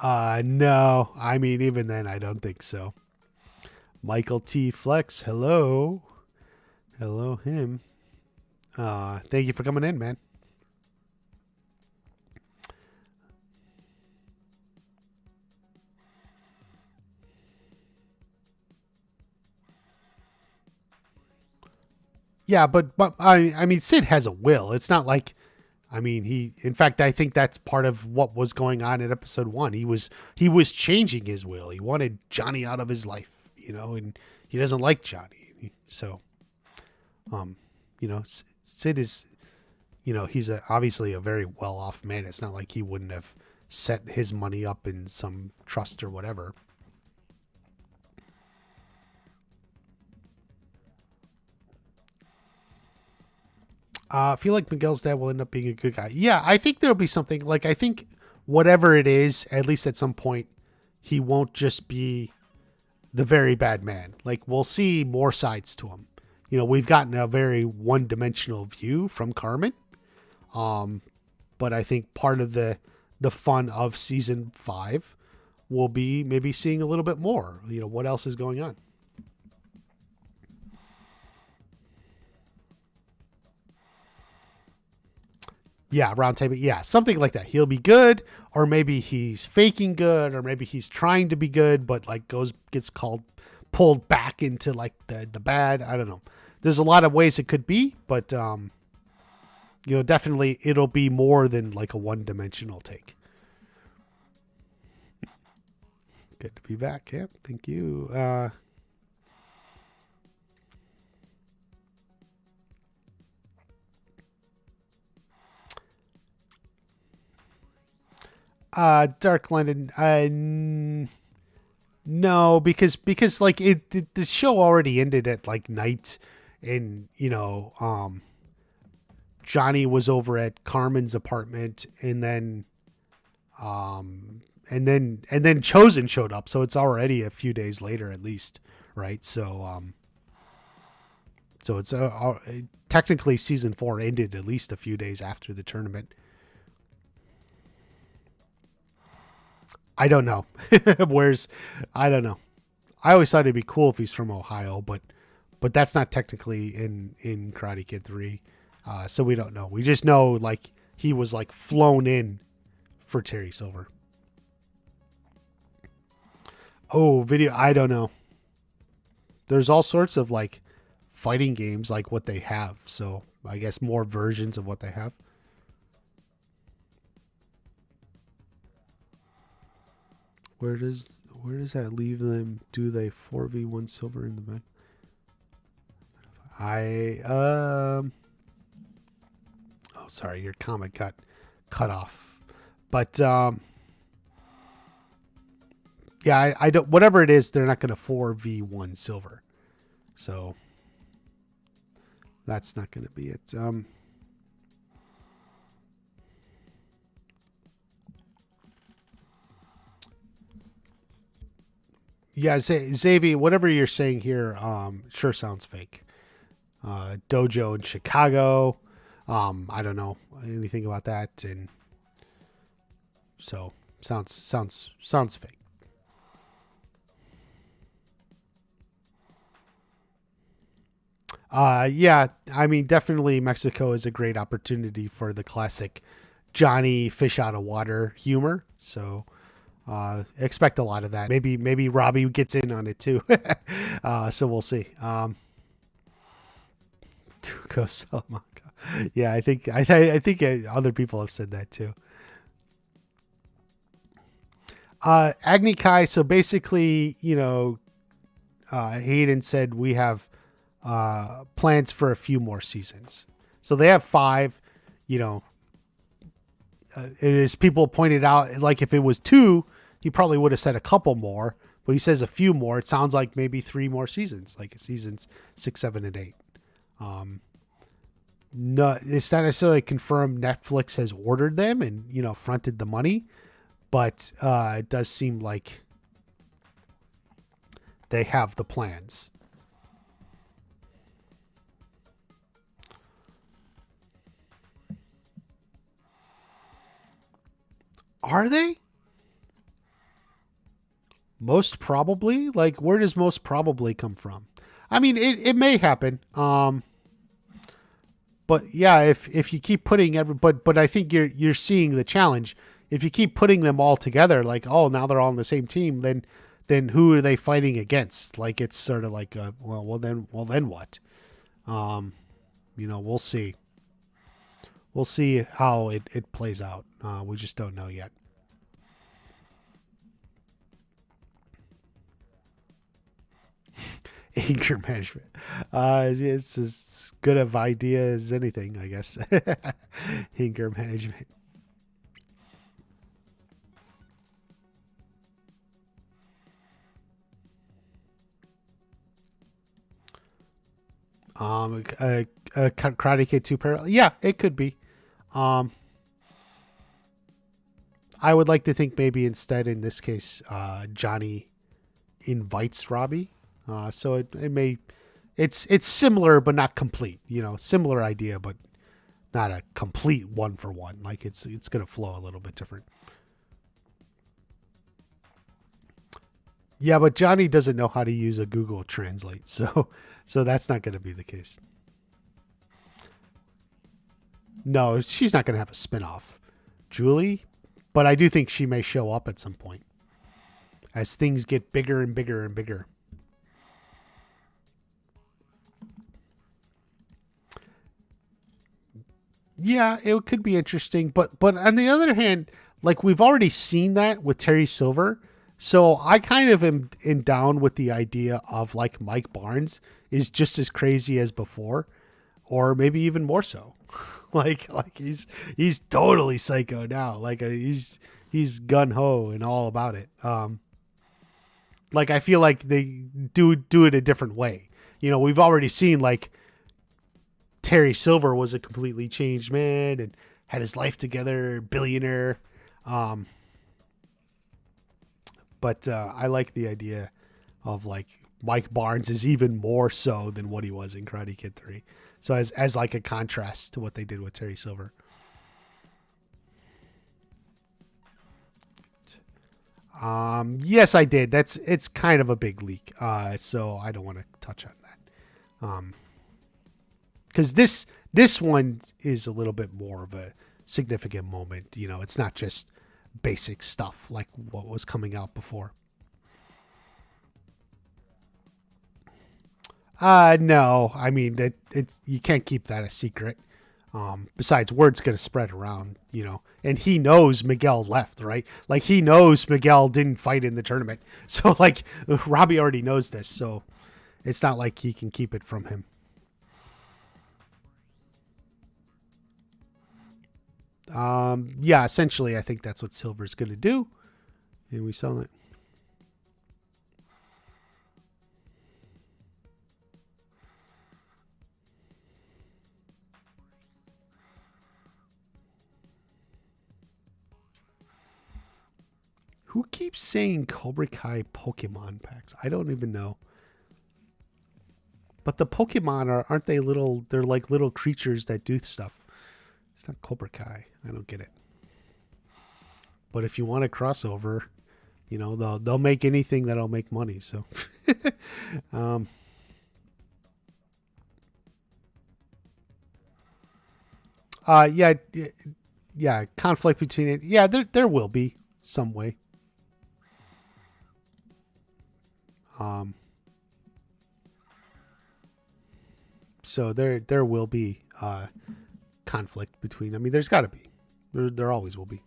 No. I mean, even then, I don't think so. Michael T. Flex. Hello. Hello, him. Thank you for coming in, man. Yeah, but I mean, Sid has a will. It's not like, I mean, in fact, I think that's part of what was going on in episode 1. He was changing his will. He wanted Johnny out of his life, and he doesn't like Johnny. So, Sid is, he's obviously a very well-off man. It's not like he wouldn't have set his money up in some trust or whatever. I feel like Miguel's dad will end up being a good guy. Yeah, I think there'll be something. Like, I think whatever it is, at least at some point, he won't just be the very bad man. Like, we'll see more sides to him. We've gotten a very one-dimensional view from Carmen. But I think part of the fun of season 5 will be maybe seeing a little bit more. What else is going on? Yeah, round table. Yeah, something like that. He'll be good, or maybe he's faking good, or maybe he's trying to be good, but like gets pulled back into like the bad. I don't know. There's a lot of ways it could be, but definitely it'll be more than like a one-dimensional take. Good to be back. Yeah, thank you. Dark London. No, because like the show already ended at like night, and Johnny was over at Carmen's apartment, and then Chosen showed up, so it's already a few days later at least, right? So it's technically season 4 ended at least a few days after the tournament. I don't know. I don't know. I always thought it'd be cool if he's from Ohio, but that's not technically in Karate Kid 3. So we don't know. We just know like he was like flown in for Terry Silver. Oh, video. I don't know. There's all sorts of like fighting games like what they have. So I guess more versions of what they have. Where does that leave them? Do they 4v1 silver in the back? Oh, sorry, your comment got cut off. But yeah, I don't. Whatever it is, they're not going to 4v1 silver, so that's not going to be it. Yeah, Xavier, whatever you're saying here, sure sounds fake. Dojo in Chicago. I don't know anything about that, and so sounds fake. Yeah, I mean, definitely Mexico is a great opportunity for the classic Johnny fish out of water humor. So expect a lot of that. Maybe Robbie gets in on it too. So we'll see. Tuco Salamanca. Yeah, I think other people have said that too. Agni Kai. So basically, Hayden said we have plans for a few more seasons. So they have 5. As people pointed out, like if it was 2, he probably would have said a couple more, but he says a few more. It sounds like maybe 3 more seasons, like seasons 6, 7, and 8. No, it's not necessarily confirmed Netflix has ordered them and fronted the money, but it does seem like they have the plans. Are they? Most probably? Like, where does most probably come from? I mean, it may happen. But yeah, if you keep putting but I think you're seeing the challenge. If you keep putting them all together, like, oh, now they're all on the same team, then who are they fighting against? Like, it's sort of like, well then what? We'll see. We'll see how it plays out. We just don't know yet. Anger management. It's as good of idea as anything, I guess. Anger management. Karate Kid 2 parallel. Yeah, it could be. I would like to think maybe instead in this case, Johnny invites Robbie. So it may, it's similar but not complete. Similar idea but not a complete 1-for-1. Like it's gonna flow a little bit different. Yeah, but Johnny doesn't know how to use a Google Translate, so that's not gonna be the case. No, she's not going to have a spinoff, Julie. But I do think she may show up at some point as things get bigger and bigger and bigger. Yeah, it could be interesting, but on the other hand, like we've already seen that with Terry Silver, so I kind of am down with the idea of like Mike Barnes is just as crazy as before, or maybe even more so. like he's totally psycho now. Like he's gun ho and all about it. Like I feel like they do it a different way. You know, we've already seen like Terry Silver was a completely changed man and had his life together, billionaire. But I like the idea of like Mike Barnes is even more so than what he was in Karate Kid 3. So as like a contrast to what they did with Terry Silver. Yes, I did. It's kind of a big leak. So I don't want to touch on that. Because this one is a little bit more of a significant moment. You know, it's not just basic stuff like what was coming out before. No, I mean it's you can't keep that a secret. Besides, word's gonna spread around, you know, and he knows Miguel left, right? Like he knows Miguel didn't fight in the tournament, so like Robbie already knows this, so it's not like he can keep it from him. Yeah, essentially, I think that's what Silver's gonna do, and we saw that. Who keeps saying Cobra Kai Pokemon packs? I don't even know. But the Pokemon aren't they little? They're like little creatures that do stuff. It's not Cobra Kai. I don't get it. But if you want a crossover, you know they'll make anything that'll make money. So, um, yeah, yeah, conflict between it. Yeah, there will be some way. Um, so there will be conflict between. I mean, there's got to be. There always will be.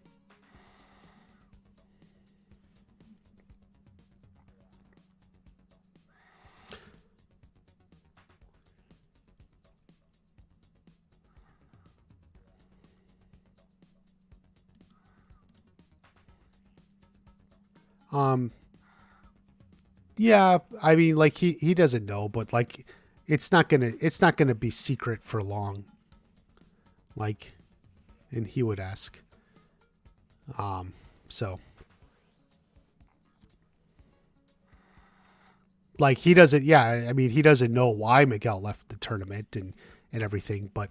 Um, yeah, I mean, like he doesn't know, but like it's not gonna be secret for long. Like, and he would ask. Um, so like he doesn't. Yeah, I mean, he doesn't know why Miguel left the tournament and everything, but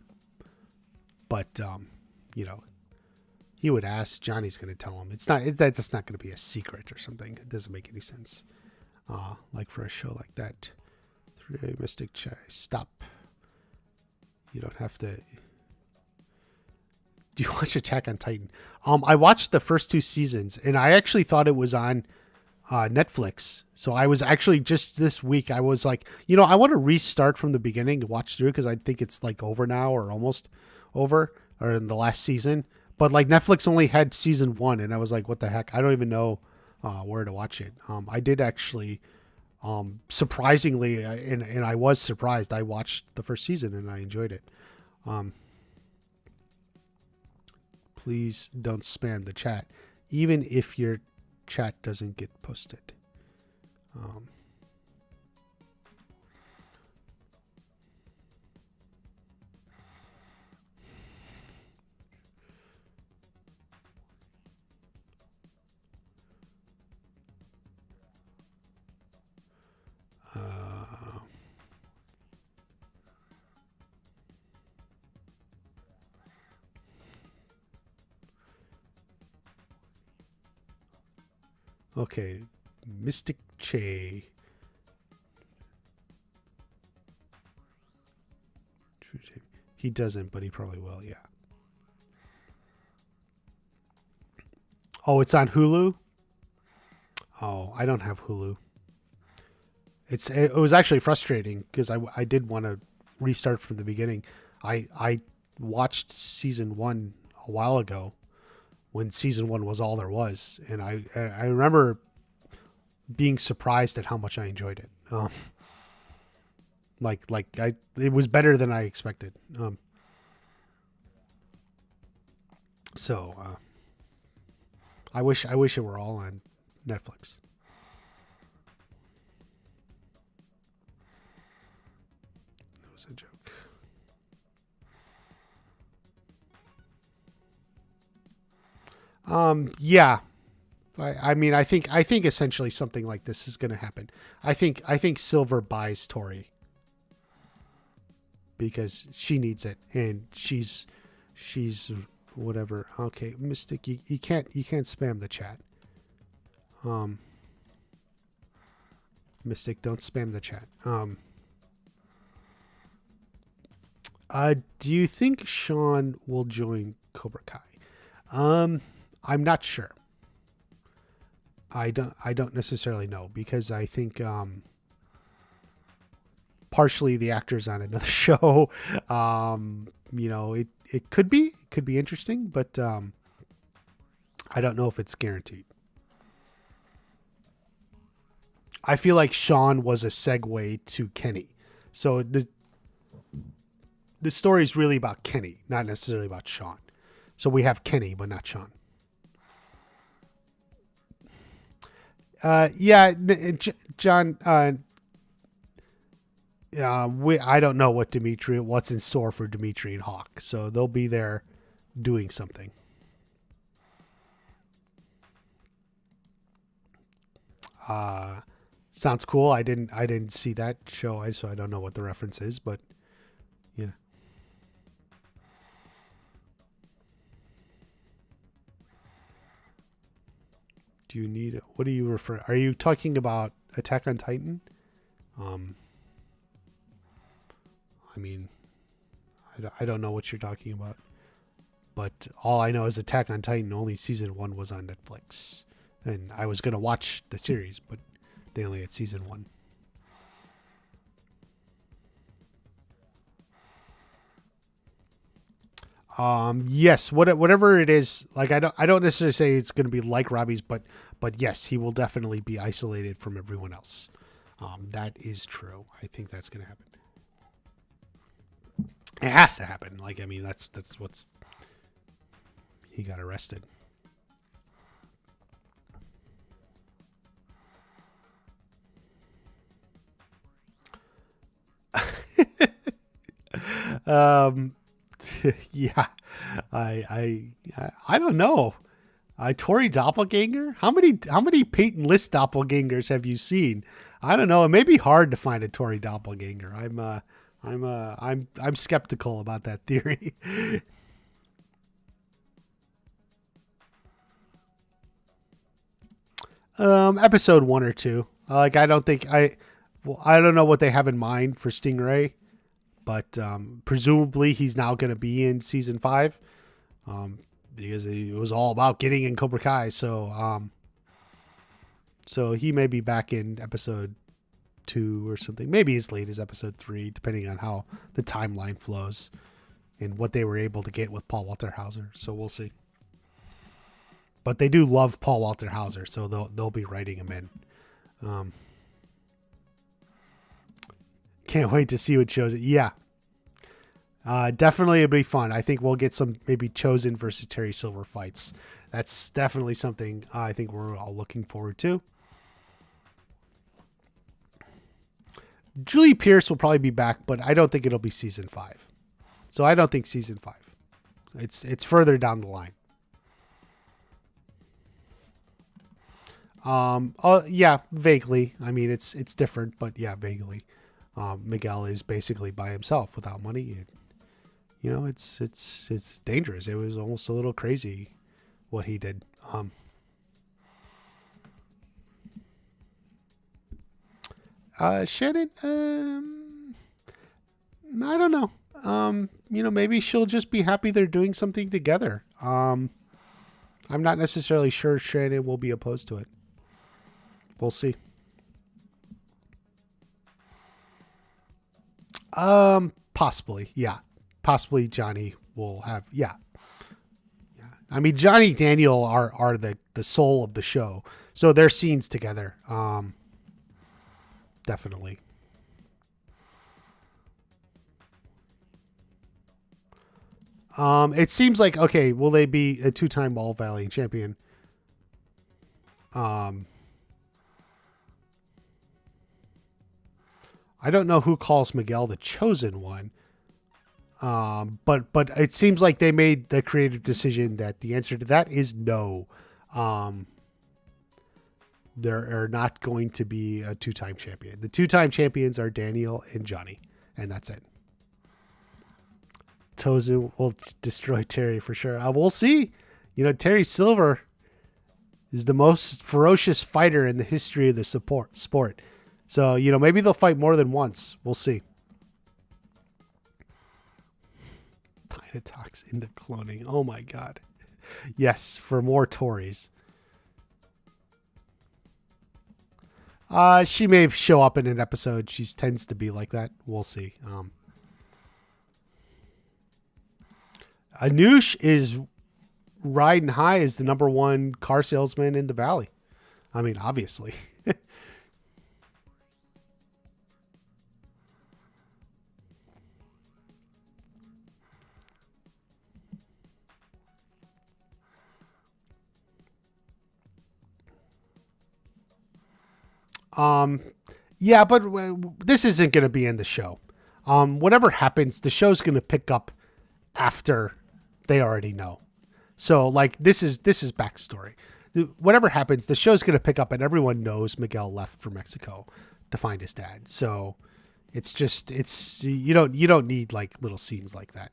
you know, he would ask. Johnny's gonna tell him. It's not that's not gonna be a secret or something. It doesn't make any sense. Like for a show like that. 3 Mystic Chai. Stop. You don't have to. Do you watch Attack on Titan? I watched the first 2 seasons, and I actually thought it was on Netflix. So I was actually just this week. I was like, you know, I want to restart from the beginning to watch through because I think it's like over now or almost over or in the last season. But like Netflix only had season 1, and I was like, what the heck? I don't even know where to watch it. I did actually. Surprisingly, and I was surprised. I watched the first season and I enjoyed it. Please don't spam the chat, even if your chat doesn't get posted. Um, uh, okay, Mystic Che. He doesn't, but he probably will. Yeah. Oh, it's on Hulu. Oh, I don't have Hulu. It was actually frustrating because I did want to restart from the beginning. I watched season 1 a while ago when season 1 was all there was, and I remember being surprised at how much I enjoyed it. It was better than I expected. So I wish it were all on Netflix. That was a joke. Yeah. I mean, I think essentially something like this is going to happen. I think Silver buys Tori because she needs it, and she's whatever. Okay, Mystic, you can't spam the chat. Mystic, don't spam the chat. Do you think Sean will join Cobra Kai? I'm not sure. I don't necessarily know because I think partially the actor's on another show. It could be interesting, but I don't know if it's guaranteed. I feel like Sean was a segue to Kenny. So the story is really about Kenny, not necessarily about Sean. So we have Kenny, but not Sean. John. I don't know what's in store for Dimitri and Hawk, so they'll be there doing something. Sounds cool. I didn't see that show, so I don't know what the reference is, but yeah. Do you need? What do you refer? Are you talking about Attack on Titan? I mean, I don't know what you're talking about, but all I know is Attack on Titan. Only season 1 was on Netflix, and I was gonna watch the series, but they only had season 1. Yes, whatever it is, like I don't necessarily say it's going to be like Robbie's, but yes, he will definitely be isolated from everyone else. That is true. I think that's going to happen. It has to happen. Like, I mean, that's what's, he got arrested. Yeah, I don't know. Tori Doppelganger? How many Peyton List doppelgangers have you seen? I don't know. It may be hard to find a Tori Doppelganger. I'm skeptical about that theory. Episode 1 or 2. I don't know what they have in mind for Stingray, but presumably he's now going to be in season 5, because it was all about getting in Cobra Kai. So he may be back in episode 2 or something, maybe as late as episode 3, depending on how the timeline flows and what they were able to get with Paul Walter Hauser. So we'll see. But they do love Paul Walter Hauser, so they'll be writing him in. Can't wait to see what shows it. Yeah. Definitely it'll be fun. I think we'll get some maybe Chosen versus Terry Silver fights. That's definitely something I think we're all looking forward to. Julie Pierce will probably be back, but I don't think it'll be season 5. So I don't think season 5. It's further down the line. Yeah, vaguely. I mean, it's different, but yeah, vaguely. Miguel is basically by himself without money. It's dangerous. It was almost a little crazy what he did. Shannon, I don't know. Maybe she'll just be happy they're doing something together. I'm not necessarily sure Shannon will be opposed to it. We'll see. Possibly, yeah. Possibly Johnny will have, yeah. I mean, Johnny and Daniel are the soul of the show, so their scenes together, definitely. It seems like, okay, will they be a 2-time All Valley champion? I don't know who calls Miguel the chosen one. But it seems like they made the creative decision that the answer to that is no. There are not going to be a 2-time champion. The 2-time champions are Daniel and Johnny, and that's it. Tozu will destroy Terry for sure. We'll see. Terry Silver is the most ferocious fighter in the history of the sport. So, maybe they'll fight more than once. We'll see. Dynatox into cloning. Oh my God. Yes, for more Tories. She may show up in an episode. She tends to be like that. We'll see. Anush is riding high as the number 1 car salesman in the Valley. I mean, obviously. Yeah, but this isn't going to be in the show. Whatever happens, the show's going to pick up after they already know. So, like, this is backstory. Whatever happens, the show's going to pick up, and everyone knows Miguel left for Mexico to find his dad. So, it's you don't need like little scenes like that.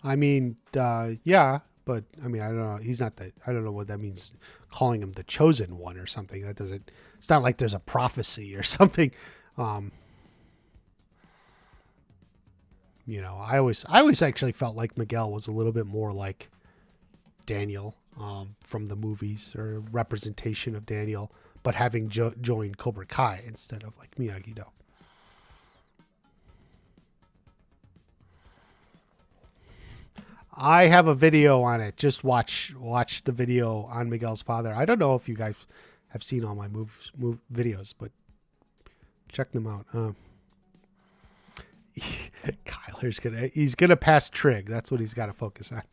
I mean, yeah, but I mean, I don't know. He's not I don't know what that means. Calling him the chosen one or something. That doesn't. It's not like there's a prophecy or something. I always actually felt like Miguel was a little bit more like Daniel from the movies, or representation of Daniel, but having joined Cobra Kai instead of like Miyagi-Do. I have a video on it. Just watch the video on Miguel's father. I don't know if you guys have seen all my move videos, but check them out. He's gonna pass Trig. That's what he's got to focus on.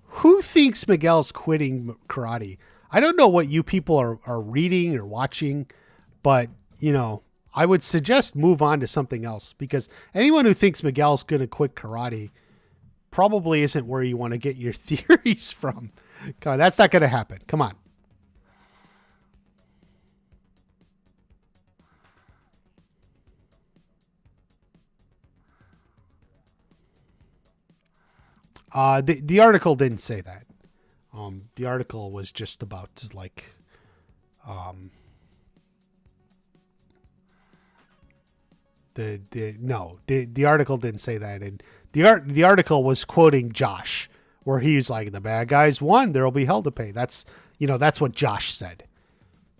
Who thinks Miguel's quitting karate? I don't know what you people are reading or watching, but I would suggest move on to something else, because anyone who thinks Miguel's going to quit karate probably isn't where you want to get your theories from. Come on, that's not going to happen. Come on. The article didn't say that. The article was just about like, the article didn't say that, and the article was quoting Josh, where he's like, the bad guys won, there'll be hell to pay. That's what Josh said.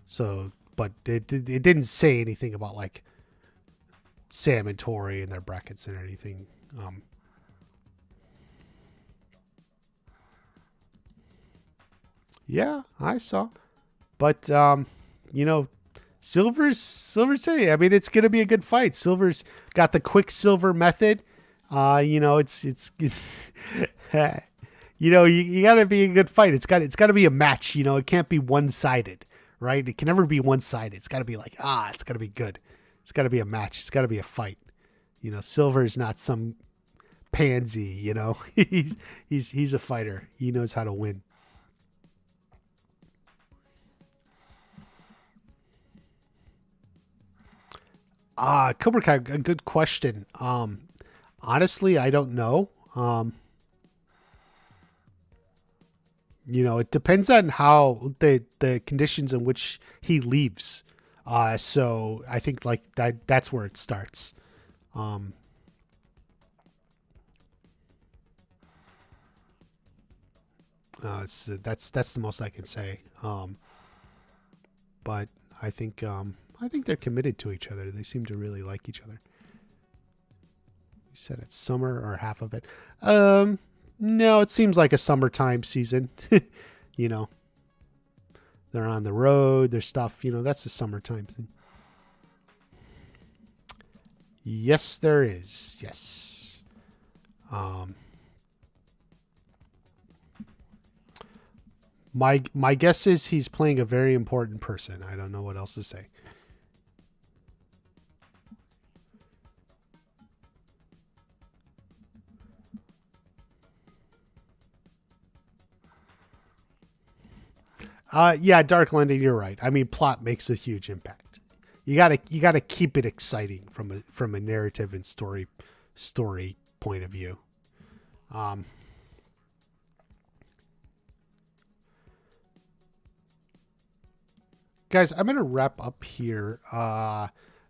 So, but it didn't say anything about like Sam and Tori and their brackets and anything. Yeah, I saw, but Silver's. I mean, it's gonna be a good fight. Silver's got the Quicksilver method. It's you gotta be a good fight. It's got to be a match. It can't be one-sided, right? It can never be one-sided. It's got to be like, it's got to be good. It's got to be a match. It's got to be a fight. Silver's not some pansy. He's a fighter. He knows how to win. Cobra Kai, a good question. Honestly, I don't know. It depends on how the conditions in which he leaves. So I think like that's where it starts. That's the most I can say. But I think they're committed to each other. They seem to really like each other. You said it's summer or half of it. No, it seems like a summertime season. you know, they're on the road. Their stuff. That's the summertime thing. Yes, there is. Yes. My guess is he's playing a very important person. I don't know what else to say. Yeah, Dark London, you're right. I mean, plot makes a huge impact. You gotta keep it exciting from a narrative and story point of view. Um, Guys, I'm gonna wrap up here.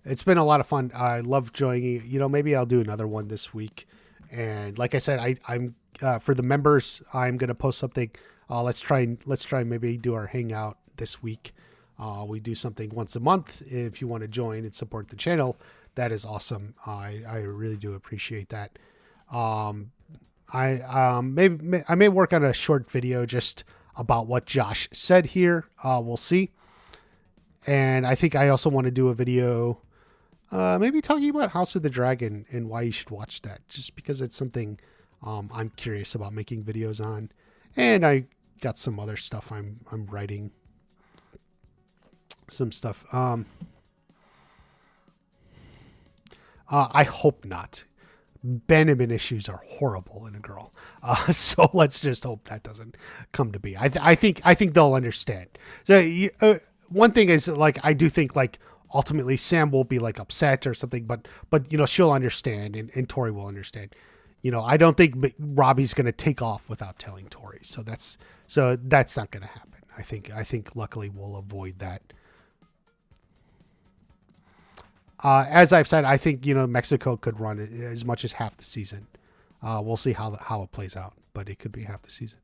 It's been a lot of fun. I love joining. Maybe I'll do another one this week. And like I said, I'm for the members. I'm gonna post something. Let's try maybe do our hangout this week. We do something once a month. If you want to join and support the channel, that is awesome. I really do appreciate that. I may work on a short video just about what Josh said here. We'll see. And I think I also want to do a video, maybe talking about House of the Dragon and why you should watch that, just because it's something I'm curious about making videos on. And I got some other stuff I'm writing. Some stuff. I hope not. Bannerman issues are horrible in a girl. So let's just hope that doesn't come to be. I think they'll understand. So one thing is, like, I do think, like, ultimately Sam will be like upset or something, but she'll understand and Tori will understand. I don't think Robbie's going to take off without telling Tori. So that's not going to happen. I think luckily we'll avoid that. As I've said, I think, Mexico could run as much as half the season. We'll see how it plays out, but it could be half the season.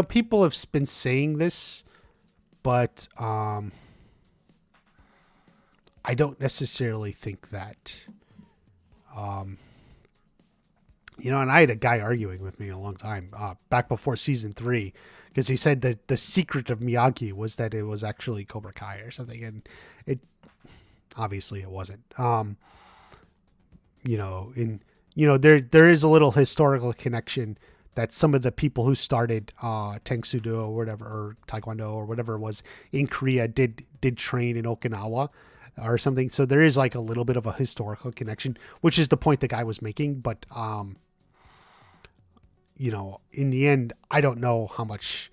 People have been saying this, but I don't necessarily think that. And I had a guy arguing with me a long time back before season 3, because he said that the secret of Miyagi was that it was actually Cobra Kai or something, and it obviously it wasn't. There is a little historical connection that some of the people who started Tang Soo Do or whatever, or Taekwondo or whatever it was in Korea did train in Okinawa or something. So there is like a little bit of a historical connection, which is the point the guy was making. But, in the end, I don't know how much,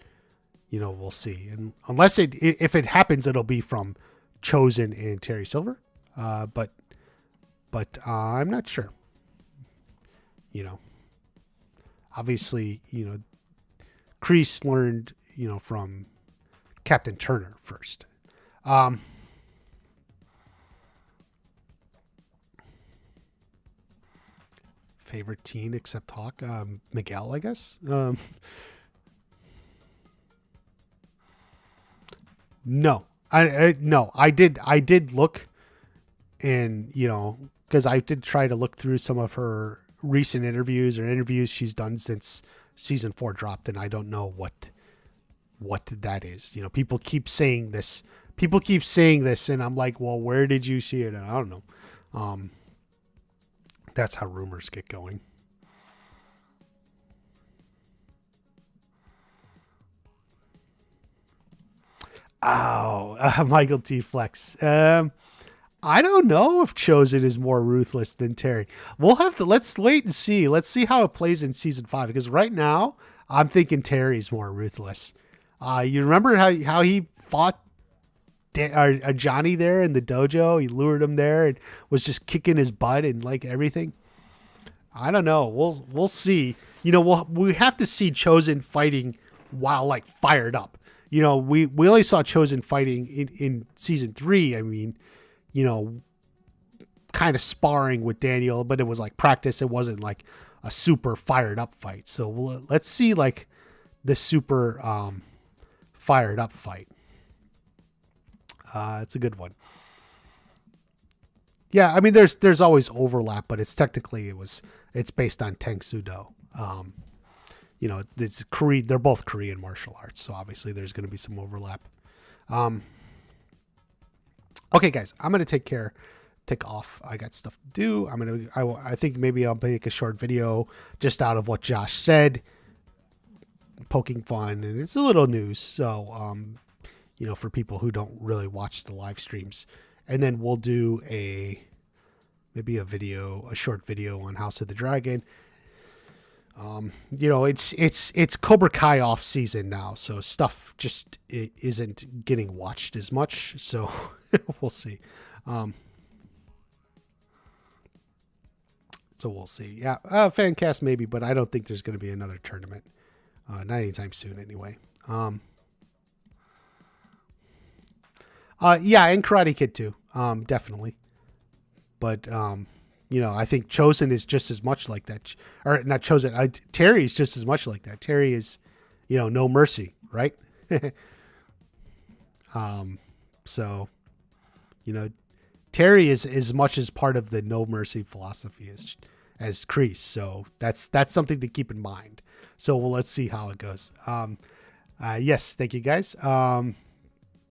we'll see. And unless if it happens, it'll be from Chosen and Terry Silver. But I'm not sure, Obviously, Kreese learned, from Captain Turner first. Favorite teen except Hawk? Miguel, I guess. No, I did look, and because I did try to look through some of her recent interviews she's done since season 4 dropped, and I don't know what that is. People keep saying this, and I'm like, well, where did you see it? And I don't know. That's how rumors get going. Michael T. Flex. I don't know if Chosen is more ruthless than Terry. Let's wait and see. Let's see how it plays in season 5, because right now I'm thinking Terry's more ruthless. You remember how he fought Johnny there in the dojo. He lured him there and was just kicking his butt and like everything. I don't know. We'll see. You know, we have to see Chosen fighting while like fired up. You know, we only saw Chosen fighting in season 3. I mean, you know, kind of sparring with Daniel, but it was like practice. It wasn't like a super fired up fight. So let's see like the super fired up fight. It's a good one. Yeah, I mean, there's always overlap, but it's based on Tang Soo Do. You know, it's Korean. They're both Korean martial arts, so obviously there's going to be some overlap. Okay, guys, I'm gonna take off. I got stuff to do. I think maybe I'll make a short video just out of what Josh said, poking fun, and it's a little news. So, you know, for people who don't really watch the live streams, and then we'll do maybe a short video on House of the Dragon. You know, it's Cobra Kai off season now, so stuff just isn't getting watched as much. So we'll see. So we'll see. Yeah, fan cast maybe, but I don't think there's going to be another tournament. Not anytime soon, anyway. Yeah, and Karate Kid too. Definitely. But you know, I think Chosen is just as much like that, or not Chosen. Terry is just as much like that. Terry is, you know, no mercy, right? So, you know, Terry is as much as part of the no mercy philosophy as Kreese. So that's something to keep in mind. So let's see how it goes. Yes, thank you guys.